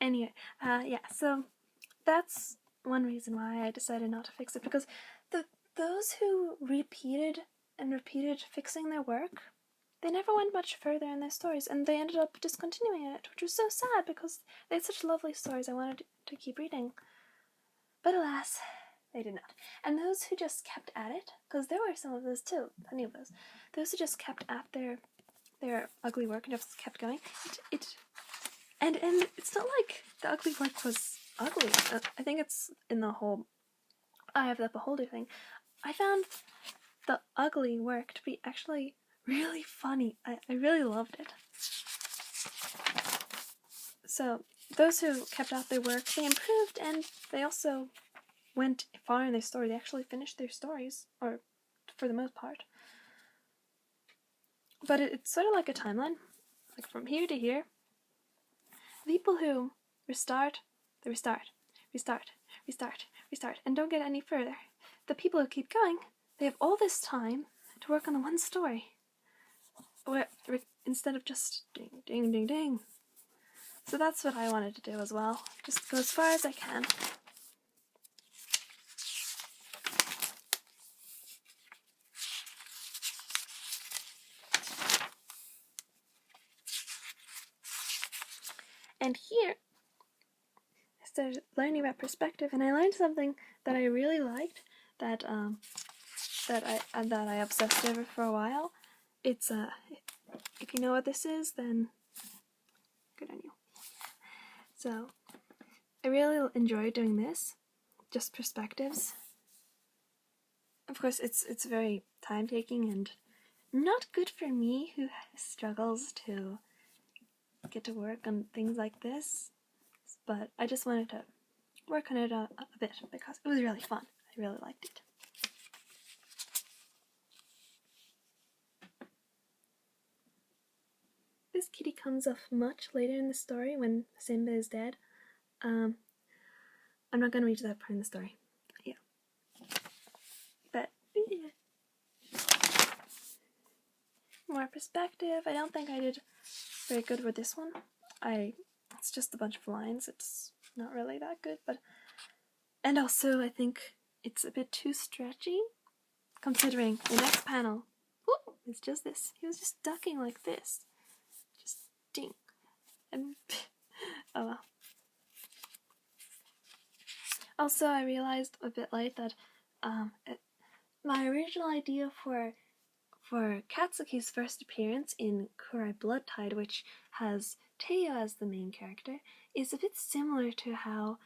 Anyway, yeah, so that's one reason why I decided not to fix it, because those who repeated fixing their work, they never went much further in their stories, and they ended up discontinuing it, which was so sad because they had such lovely stories I wanted to keep reading. But alas, they did not. And those who just kept at it, because there were some of those too, plenty of those who just kept at their ugly work and just kept going, and it's not like the ugly work was ugly. I think it's in the whole Eye of the Beholder thing. I found the ugly work to be actually really funny. I really loved it. So those who kept out their work, they improved, and they also went far in their story. They actually finished their stories, or for the most part. But it's sort of like a timeline, like from here to here. People who restart, and don't get any further. The people who keep going, they have all this time to work on the one story, instead of just ding, ding, ding, ding. So that's what I wanted to do as well. Just go as far as I can. And here, I started learning about perspective, and I learned something that I really liked, that I obsessed over for a while. It's if you know what this is, then good on you. So I really enjoy doing this, just perspectives. Of course, it's very time-taking and not good for me, who struggles to get to work on things like this. But I just wanted to work on it a bit because it was really fun. I really liked it. This kitty comes off much later in the story when Simba is dead. I'm not going to read that part in the story. Yeah. But, yeah. More perspective. I don't think I did very good with this one. It's just a bunch of lines. It's not really that good, but... And also, I think it's a bit too stretchy, considering the next panel, whoop, it's just this. He was just ducking like this. Just ding. And, oh well. Also, I realized a bit late that my original idea for Katsuki's first appearance in Kurai Blood Tide, which has Teo as the main character, is a bit similar to how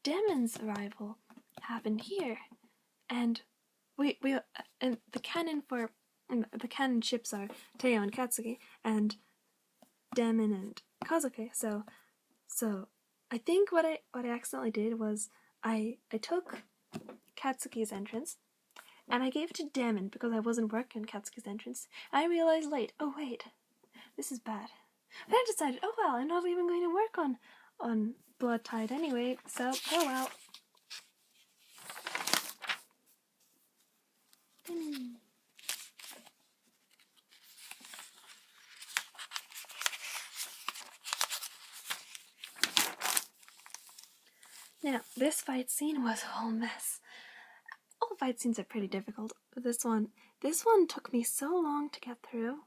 Demon's arrival happened here. And and the canon ships are Teo and Katsuki, and Demon and Kazuke. So I think what I accidentally did was I took Katsuki's entrance and I gave it to Demon because I wasn't working on Katsuki's entrance. I realized late, oh wait, this is bad. But I decided, oh well, I'm not even going to work on Blood Tide anyway, so oh well. Now, this fight scene was a whole mess. All fight scenes are pretty difficult, but this one took me so long to get through.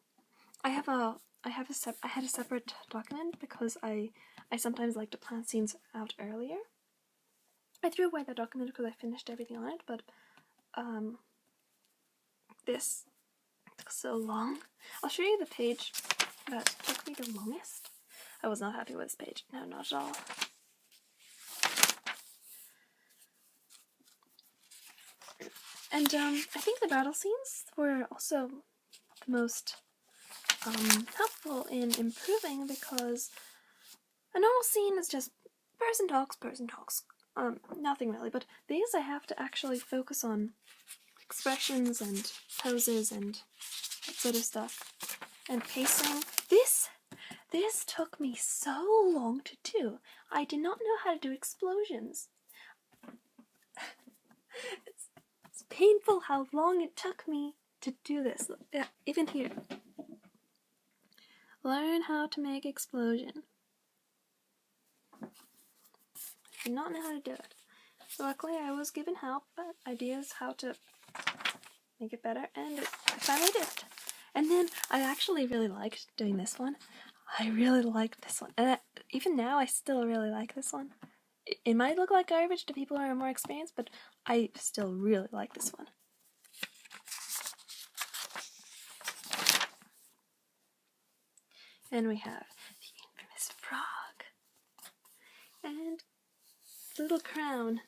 I had a separate document because I sometimes like to plan scenes out earlier. I threw away that document because I finished everything on it, but this took so long. I'll show you the page that took me the longest. I was not happy with this page. No, not at all. And I think the battle scenes were also the most helpful in improving, because a normal scene is just person talks, nothing really, but these I have to actually focus on expressions and poses and that sort of stuff, and pacing. This took me so long to do. I did not know how to do explosions. It's painful how long it took me to do this. Yeah, even here. Learn how to make explosion. I did not know how to do it. Luckily, I was given help, but ideas how to make it better, and I finally did it. And then I actually really liked doing this one. I really liked this one. And even now, I still really like this one. It might look like garbage to people who are more experienced, but I still really like this one. And we have the infamous frog. And little crown.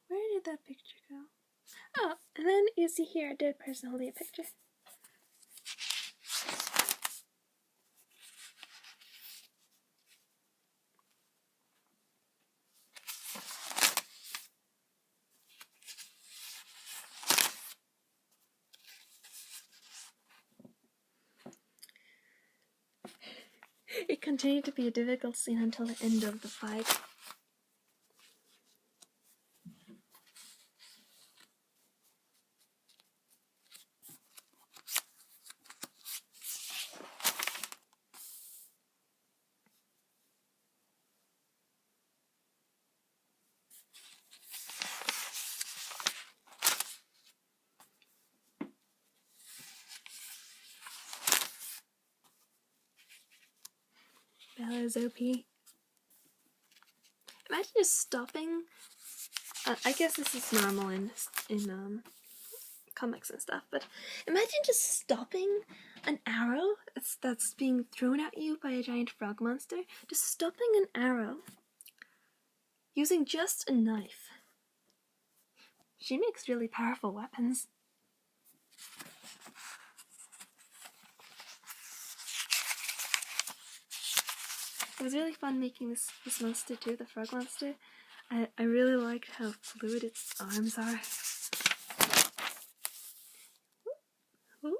Where did that picture go? Oh, and then you see here a dead person holding a picture. It continued to be a difficult scene until the end of the fight. Bella's OP. Imagine just stopping. I guess this is normal in comics and stuff, but imagine just stopping an arrow that's being thrown at you by a giant frog monster. Just stopping an arrow using just a knife. She makes really powerful weapons. It was really fun making this monster too, the frog monster. I really liked how fluid its arms are. Ooh.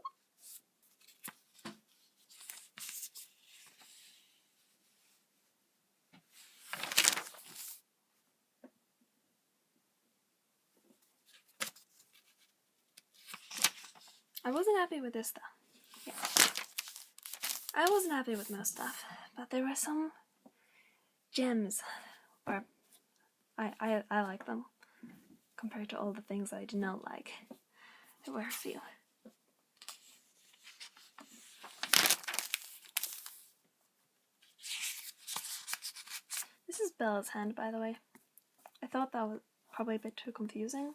I wasn't happy with this stuff. Yeah. I wasn't happy with most stuff, but there were some gems, or I like them, compared to all the things I did not like. There were a few. This is Bella's hand, by the way. I thought that was probably a bit too confusing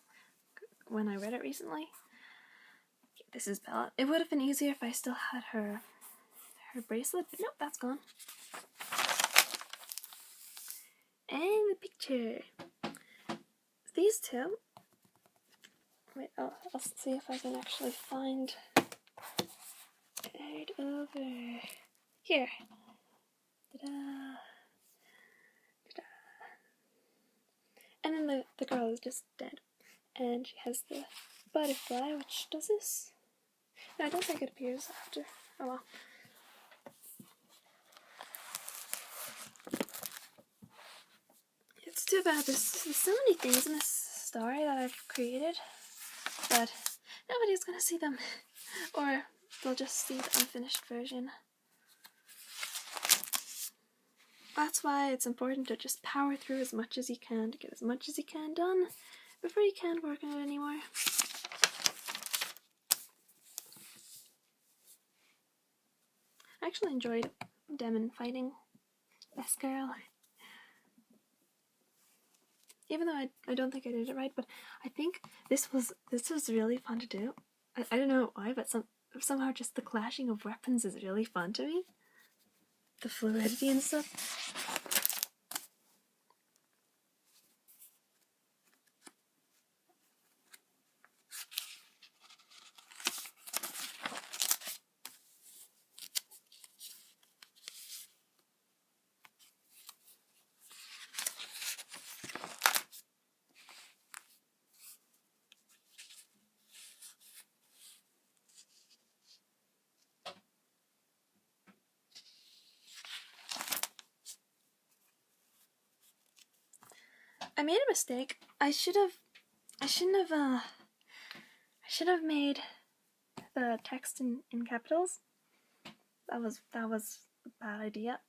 when I read it recently. This is Bella. It would have been easier if I still had her bracelet, but nope, that's gone. And the picture. These two. Wait, I'll see if I can actually find it over here. Ta-da! Ta-da! And then the girl is just dead. And she has the butterfly, which does this. No, I don't think it appears after. Oh well. It's too bad there's so many things in this story that I've created, but nobody's gonna see them. Or they'll just see the unfinished version. That's why it's important to just power through as much as you can to get as much as you can done before you can't work on it anymore. I actually enjoyed Demon fighting Best Girl. Even though I don't think I did it right, but I think this was really fun to do. I don't know why, but somehow just the clashing of weapons is really fun to me. The fluidity and stuff. I made a mistake. I should have made the text in capitals. That was a bad idea.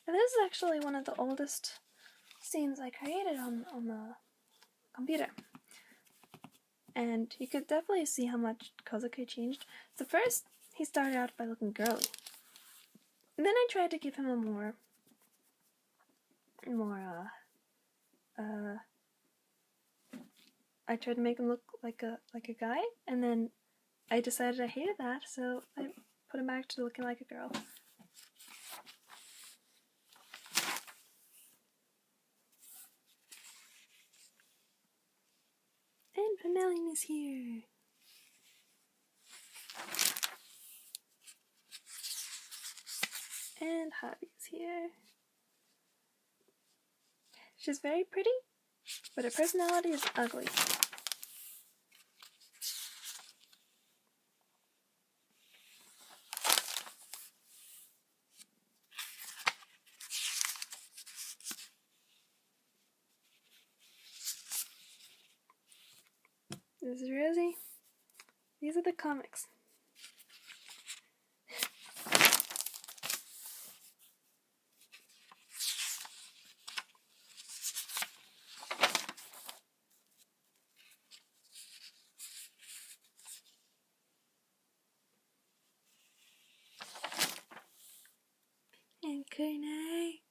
And this is actually one of the oldest scenes I created on the computer. And you could definitely see how much Katsuki changed. So first, he started out by looking girly. And then I tried to give him a more I tried to make him look like a guy, and then I decided I hated that, so I put him back to looking like a girl. And Pamelian is here. And Hobby is here. She's very pretty, but her personality is ugly. This is Rosie. These are the comics. And Kurai.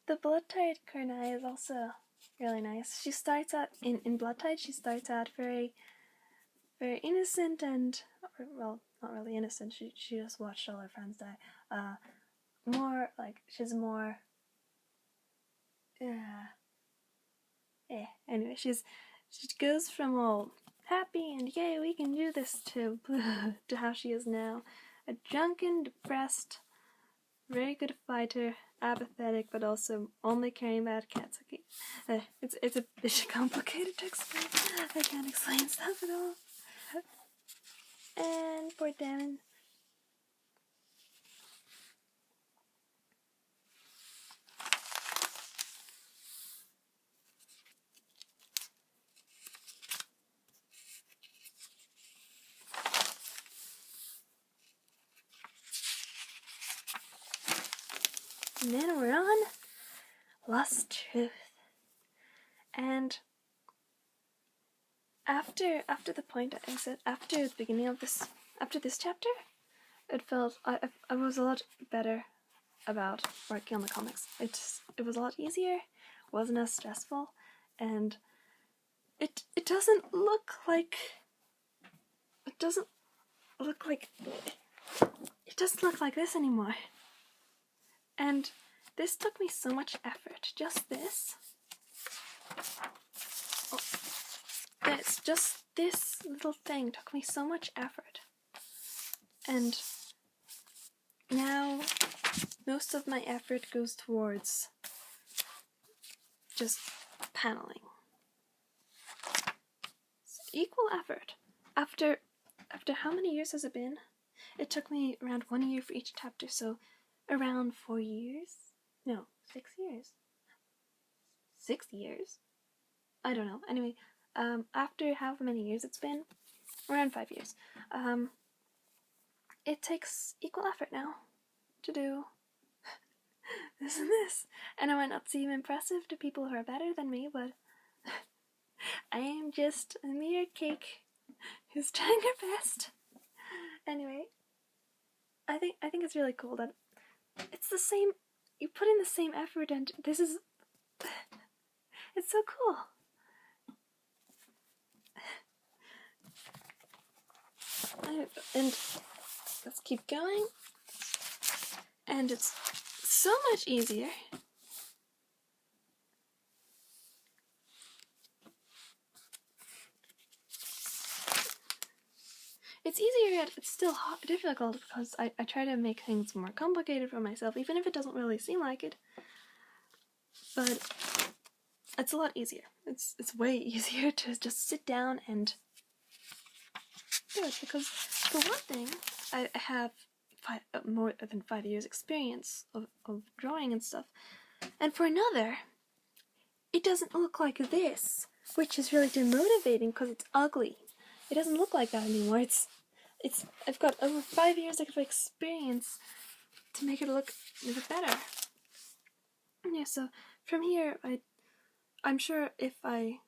The Blood-Tied Kurai is also really nice. She starts out in Blood-Tied. She starts out very innocent and, well, not really innocent. She just watched all her friends die. More like she's more. Anyway, she goes from all happy and yay we can do this to how she is now, a drunken, depressed, very good fighter, apathetic, but also only caring about Katsuki. It's a bit complicated to explain. I can't explain stuff at all. And poor Damon. And then we're on Lost Truth. And after the point I said, after the beginning of this chapter, it felt I was a lot better about working on the comics. It was a lot easier, wasn't as stressful, and it doesn't look like doesn't look like this anymore. And this took me so much effort. Just this. Just this little thing took me so much effort. And now most of my effort goes towards just paneling. It's equal effort. After how many years has it been? It took me around 1 year for each chapter, so around 4 years? No, 6 years. 6 years? I don't know. Anyway, after however many years it's been, around 5 years, it takes equal effort now to do this and this. And it might not seem impressive to people who are better than me, but I am just a mere cake who's trying her best. Anyway, I think it's really cool that it's the same, you put in the same effort, and this is, it's so cool. And let's keep going. And it's so much easier. It's easier, yet it's still difficult because I try to make things more complicated for myself, even if it doesn't really seem like it. But it's a lot easier. It's way easier to just sit down and do it, because for one thing, I have more than 5 years experience of drawing and stuff, and for another, it doesn't look like this, which is really demotivating because it's ugly. It doesn't look like that anymore. I've got over 5 years of experience to make it look better. Yeah, so from here, I'm sure if I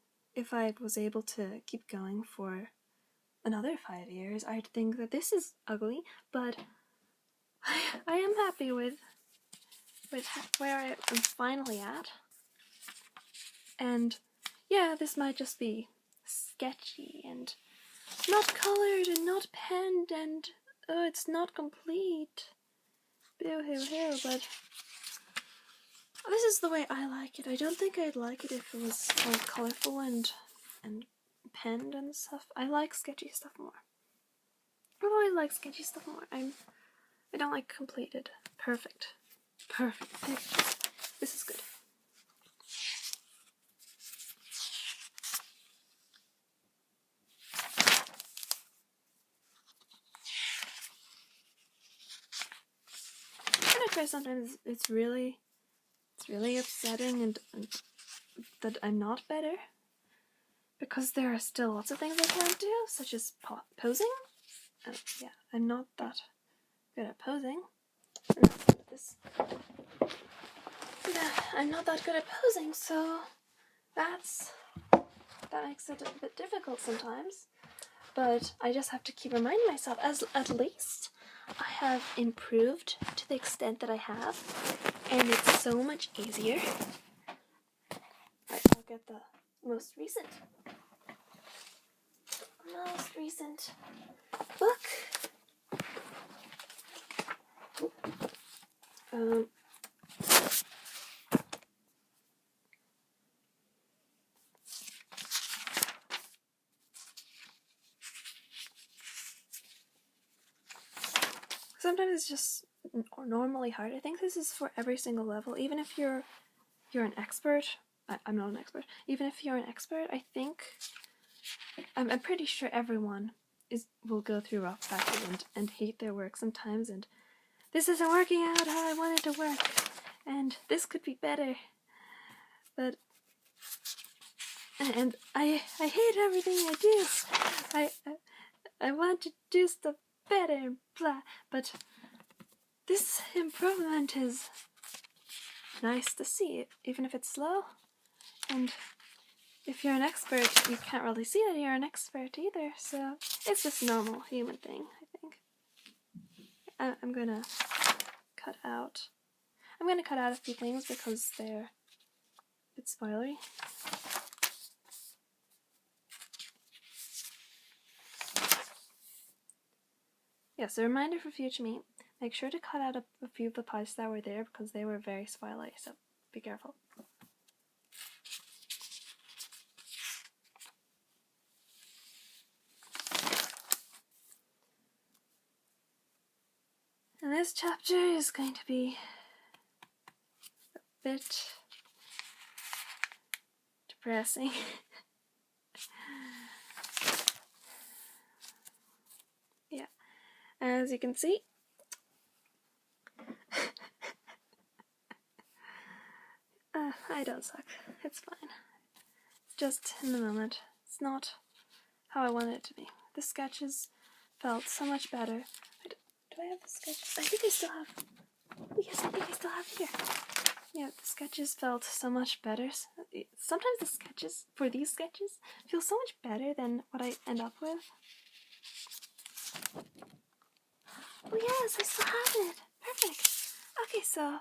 was able to keep going for another 5 years, I'd think that this is ugly, but I am happy with where I am finally at. And yeah, this might just be sketchy and not colored and not penned, and it's not complete. Boo-hoo-hoo, but this is the way I like it. I don't think I'd like it if it was all colorful and penned and stuff. I like sketchy stuff more. I've always liked sketchy stuff more. I don't like completed, perfect pictures. This is good. Sometimes it's really upsetting and that I'm not better, because there are still lots of things I can't do, such as posing. Yeah, I'm not that good at posing. I'm not that good at posing, so that makes it a bit difficult sometimes. But I just have to keep reminding myself, at least I have improved to the extent that I have, and it's so much easier. Right, I'll get the most recent book. Sometimes it's just normally hard. I think this is for every single level, even if you're an expert. I'm not an expert. Even if you're an expert, I think I'm pretty sure everyone will go through rough patches and hate their work sometimes, and this isn't working out how I want it to work, and this could be better. But and I hate everything I do. I want to do stuff better and blah, but this improvement is nice to see, even if it's slow. And if you're an expert, you can't really see that you're an expert either, so it's just a normal human thing, I think. I'm gonna cut out a few things because they're a bit spoilery. Yes, a reminder for future me. Make sure to cut out a few of the parts that were there because they were very spoilery, so be careful. And this chapter is going to be a bit depressing. Yeah, as you can see, I don't suck. It's fine. It's just in the moment. It's not how I wanted it to be. The sketches felt so much better. Do I have the sketches? I think I still have. Oh, yes, I think I still have it here. Yeah, the sketches felt so much better. Sometimes the sketches, for these sketches, feel so much better than what I end up with. Oh yes, I still have it. Perfect. Okay, so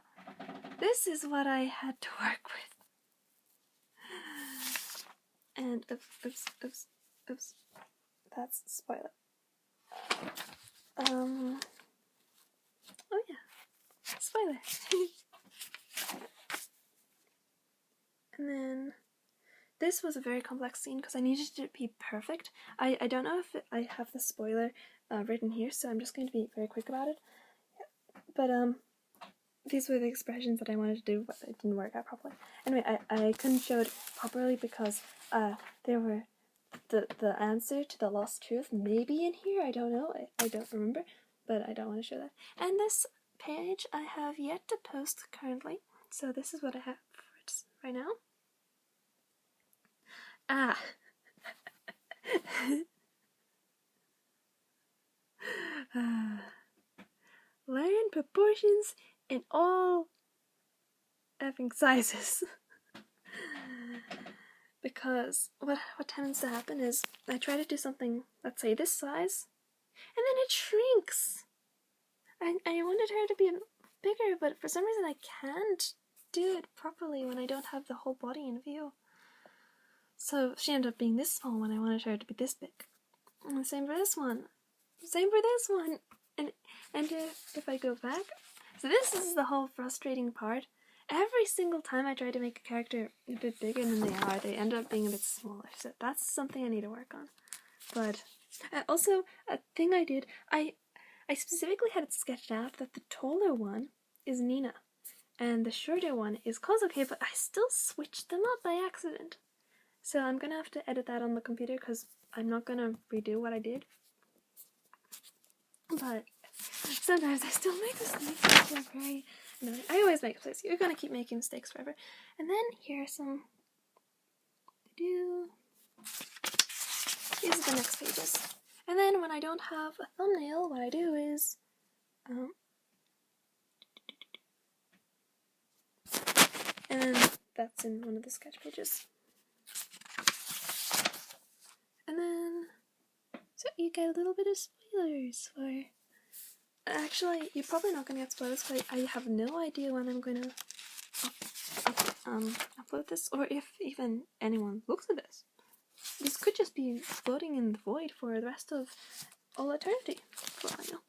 this is what I had to work with. And oops. That's spoiler. Oh yeah, spoiler. And then this was a very complex scene because I needed it to be perfect. I don't know if I have the spoiler written here, so I'm just going to be very quick about it. But these were the expressions that I wanted to do, but it didn't work out properly. Anyway, I couldn't show it properly because there were the answer to the lost truth maybe in here. I don't know. I don't remember, but I don't want to show that. And this page I have yet to post currently, so this is what I have for it right now. Learn proportions in all effing sizes. Because what tends to happen is I try to do something, let's say this size, and then it shrinks. I wanted her to be bigger, but for some reason I can't do it properly when I don't have the whole body in view. So she ended up being this small when I wanted her to be this big. And the same for this one. Same for this one. And if I go back, so this is the whole frustrating part. Every single time I try to make a character a bit bigger than they end up being a bit smaller. So that's something I need to work on. But also, a thing I did, I specifically had it sketched out that the taller one is Nina, and the shorter one is Kozuke, but I still switched them up by accident. So I'm gonna have to edit that on the computer because I'm not gonna redo what I did. But sometimes I still make mistakes. They're very annoying. I always make mistakes. You're gonna keep making mistakes forever. And then here are some. These are the next pages. And then when I don't have a thumbnail, what I do is and that's in one of the sketch pages. And then so you get a little bit of spoilers for. Actually, you're probably not going to get spoilers because I have no idea when I'm going to upload this, or if even anyone looks at this. This could just be floating in the void for the rest of all eternity, for all I know.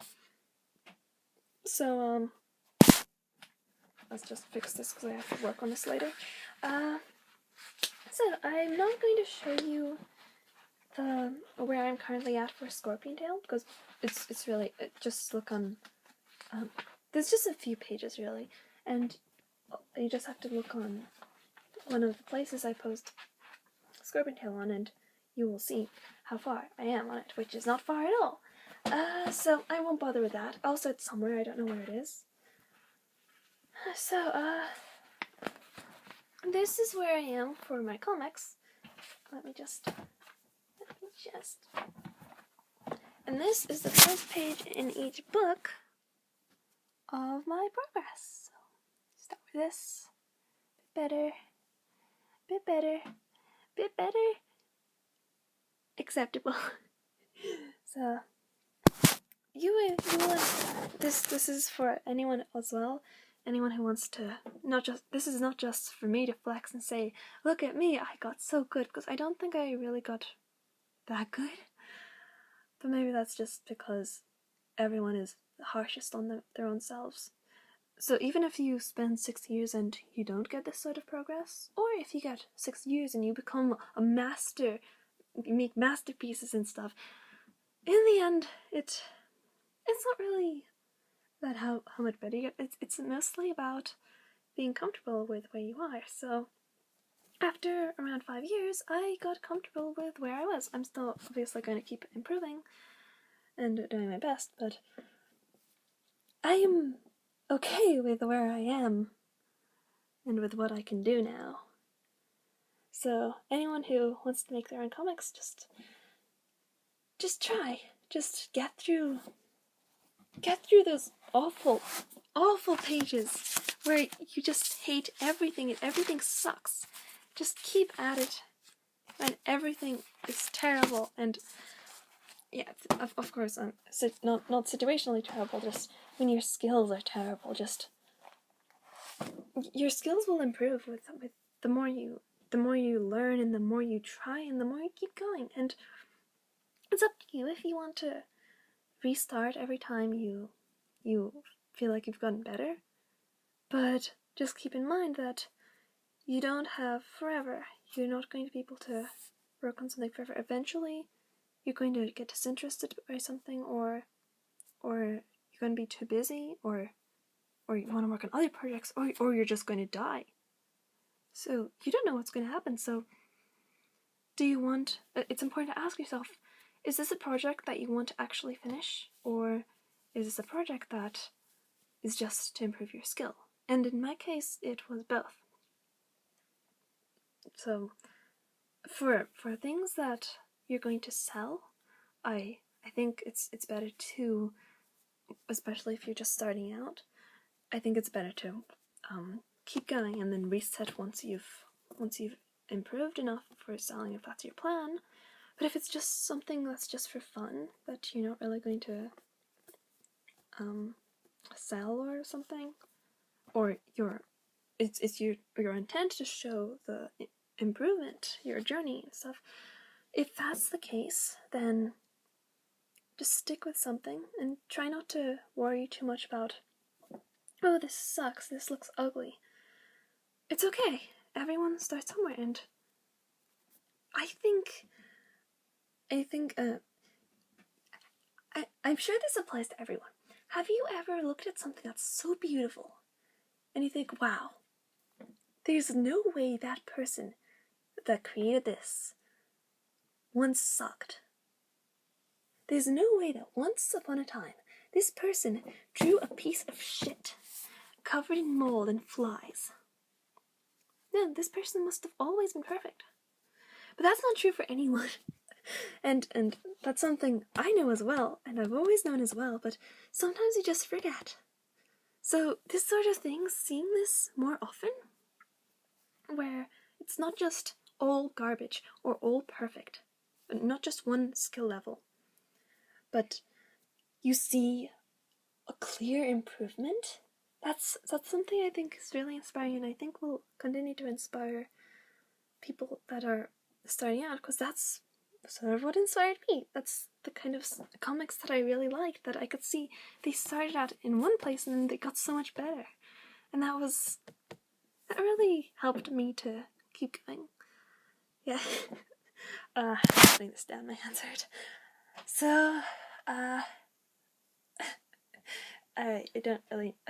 So, let's just fix this because I have to work on this later. So, I'm not going to show you where I'm currently at for Scorpion Tail because it's really, just look on, there's just a few pages really, and you just have to look on one of the places I post Scorpion Tail on and you will see how far I am on it, which is not far at all. So I won't bother with that. Also, it's somewhere, I don't know where it is. So, this is where I am for my comics. Let me just, and this is the first page in each book of my progress. So, start with this. Bit better. Acceptable. So, you will, this is for anyone as well. Anyone who wants to, this is not just for me to flex and say, look at me, I got so good, because I don't think I really got that good. But maybe that's just because everyone is the harshest on their own selves. So even if you spend 6 years and you don't get this sort of progress, or if you get 6 years and you become a master, you make masterpieces and stuff, in the end, it's not really about how much better you get. It's mostly about being comfortable with where you are. So after around 5 years, I got comfortable with where I was. I'm still obviously going to keep improving and doing my best, but I am okay with where I am and with what I can do now. So anyone who wants to make their own comics, just try. Just get through those awful pages where you just hate everything and everything sucks. Just keep at it when everything is terrible. And yeah, of course, not situationally terrible, just when your skills are terrible. Just your skills will improve with the more you learn, and the more you try, and the more you keep going. And it's up to you if you want to restart every time you feel like you've gotten better. But just keep in mind that you don't have forever. You're not going to be able to work on something forever. Eventually, you're going to get disinterested by something, or you're going to be too busy, or you want to work on other projects, or you're just going to die. So you don't know what's going to happen. So it's important to ask yourself, is this a project that you want to actually finish, or is this a project that is just to improve your skill? And in my case, it was both. So for things that you're going to sell, I think it's better to, especially if you're just starting out, I think it's better to keep going and then reset once you've improved enough for selling, if that's your plan. But if it's just something that's just for fun, that you're not really going to sell or something, or it's your intent to show the improvement, your journey and stuff, if that's the case, then just stick with something and try not to worry too much about, oh, this sucks, this looks ugly. It's okay. Everyone starts somewhere, and I'm sure this applies to everyone. Have you ever looked at something that's so beautiful and you think, wow, there's no way that person that created this once sucked. There's no way that once upon a time this person drew a piece of shit covered in mold and flies. No, this person must have always been perfect. But that's not true for anyone. And that's something I know as well, and I've always known as well, but sometimes you just forget. So this sort of thing, seeing this more often, where it's not just all garbage or all perfect, not just one skill level, but you see a clear improvement, that's something I think is really inspiring, and I think will continue to inspire people that are starting out, because that's sort of what inspired me. That's the kind of comics that I really liked, that I could see they started out in one place and then they got so much better. And that really helped me to keep going. Yeah. Putting this down, my hands hurt. So, I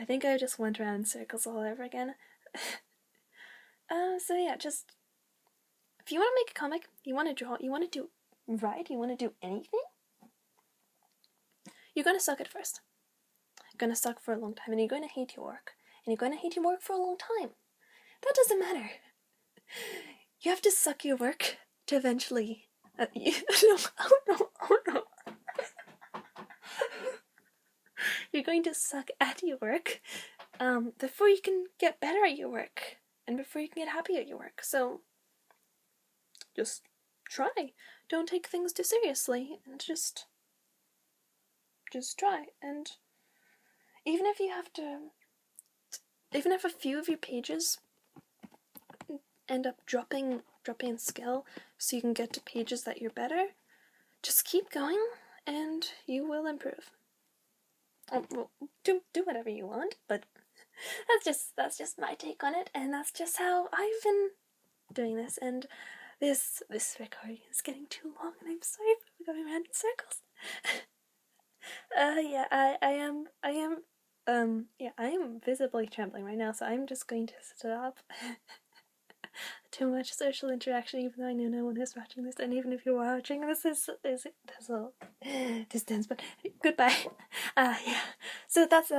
think I just went around in circles all over again. So yeah, just, if you want to make a comic, you want to draw, you want to write, you want to do anything, you're going to suck at first. You're going to suck for a long time, and you're going to hate your work. And you're going to hate your work for a long time. That doesn't matter. You have to suck your work to eventually... Oh no. You're going to suck at your work before you can get better at your work, and before you can get happy at your work. So, just try. Don't take things too seriously, and just try. And even if a few of your pages end up dropping in skill, so you can get to pages that you're better, just keep going, and you will improve. well, do whatever you want, but that's just my take on it, and that's just how I've been doing this. And this recording is getting too long, and I'm sorry for going around in circles. Yeah, I am visibly trembling right now, so I'm just going to stop. Too much social interaction, even though I know no one is watching this, and even if you're watching this, there's a distance, but goodbye. Yeah. So that's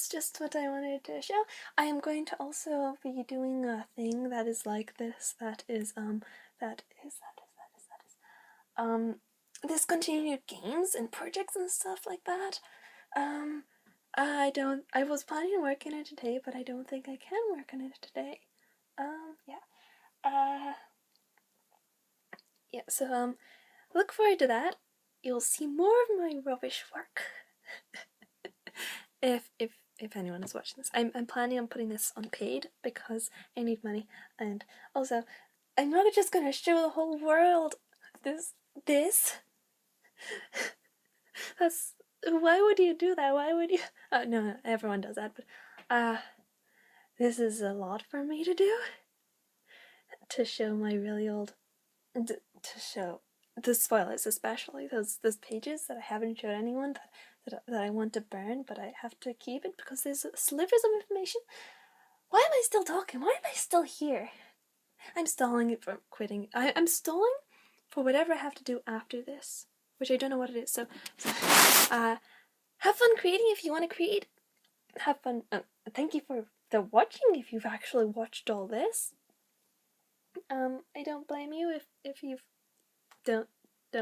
just what I wanted to show. I am going to also be doing a thing that is like this, discontinued games and projects and stuff like that. I was planning on working on it today, but I don't think I can work on it today. Yeah, so, look forward to that. You'll see more of my rubbish work. If anyone is watching this. I'm planning on putting this on paid because I need money, and also, I'm not just gonna show the whole world this. That's, why would you do that? Why would you? No, everyone does that, but, this is a lot for me to do. To show my really old, to show the spoilers, especially those pages that I haven't showed anyone that I want to burn, but I have to keep it because there's slivers of information. Why am I still talking? Why am I still here? I'm stalling it from quitting. I'm stalling for whatever I have to do after this, which I don't know what it is. So have fun creating if you want to create. Have fun. Thank you for the watching if you've actually watched all this. I don't blame you if you don't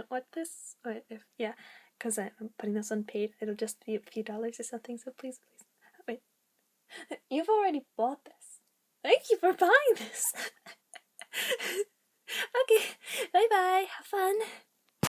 watch this, or if, yeah, because I'm putting this on paid. It'll just be a few dollars or something, so please, wait. You've already bought this. Thank you for buying this. Okay, bye bye, have fun.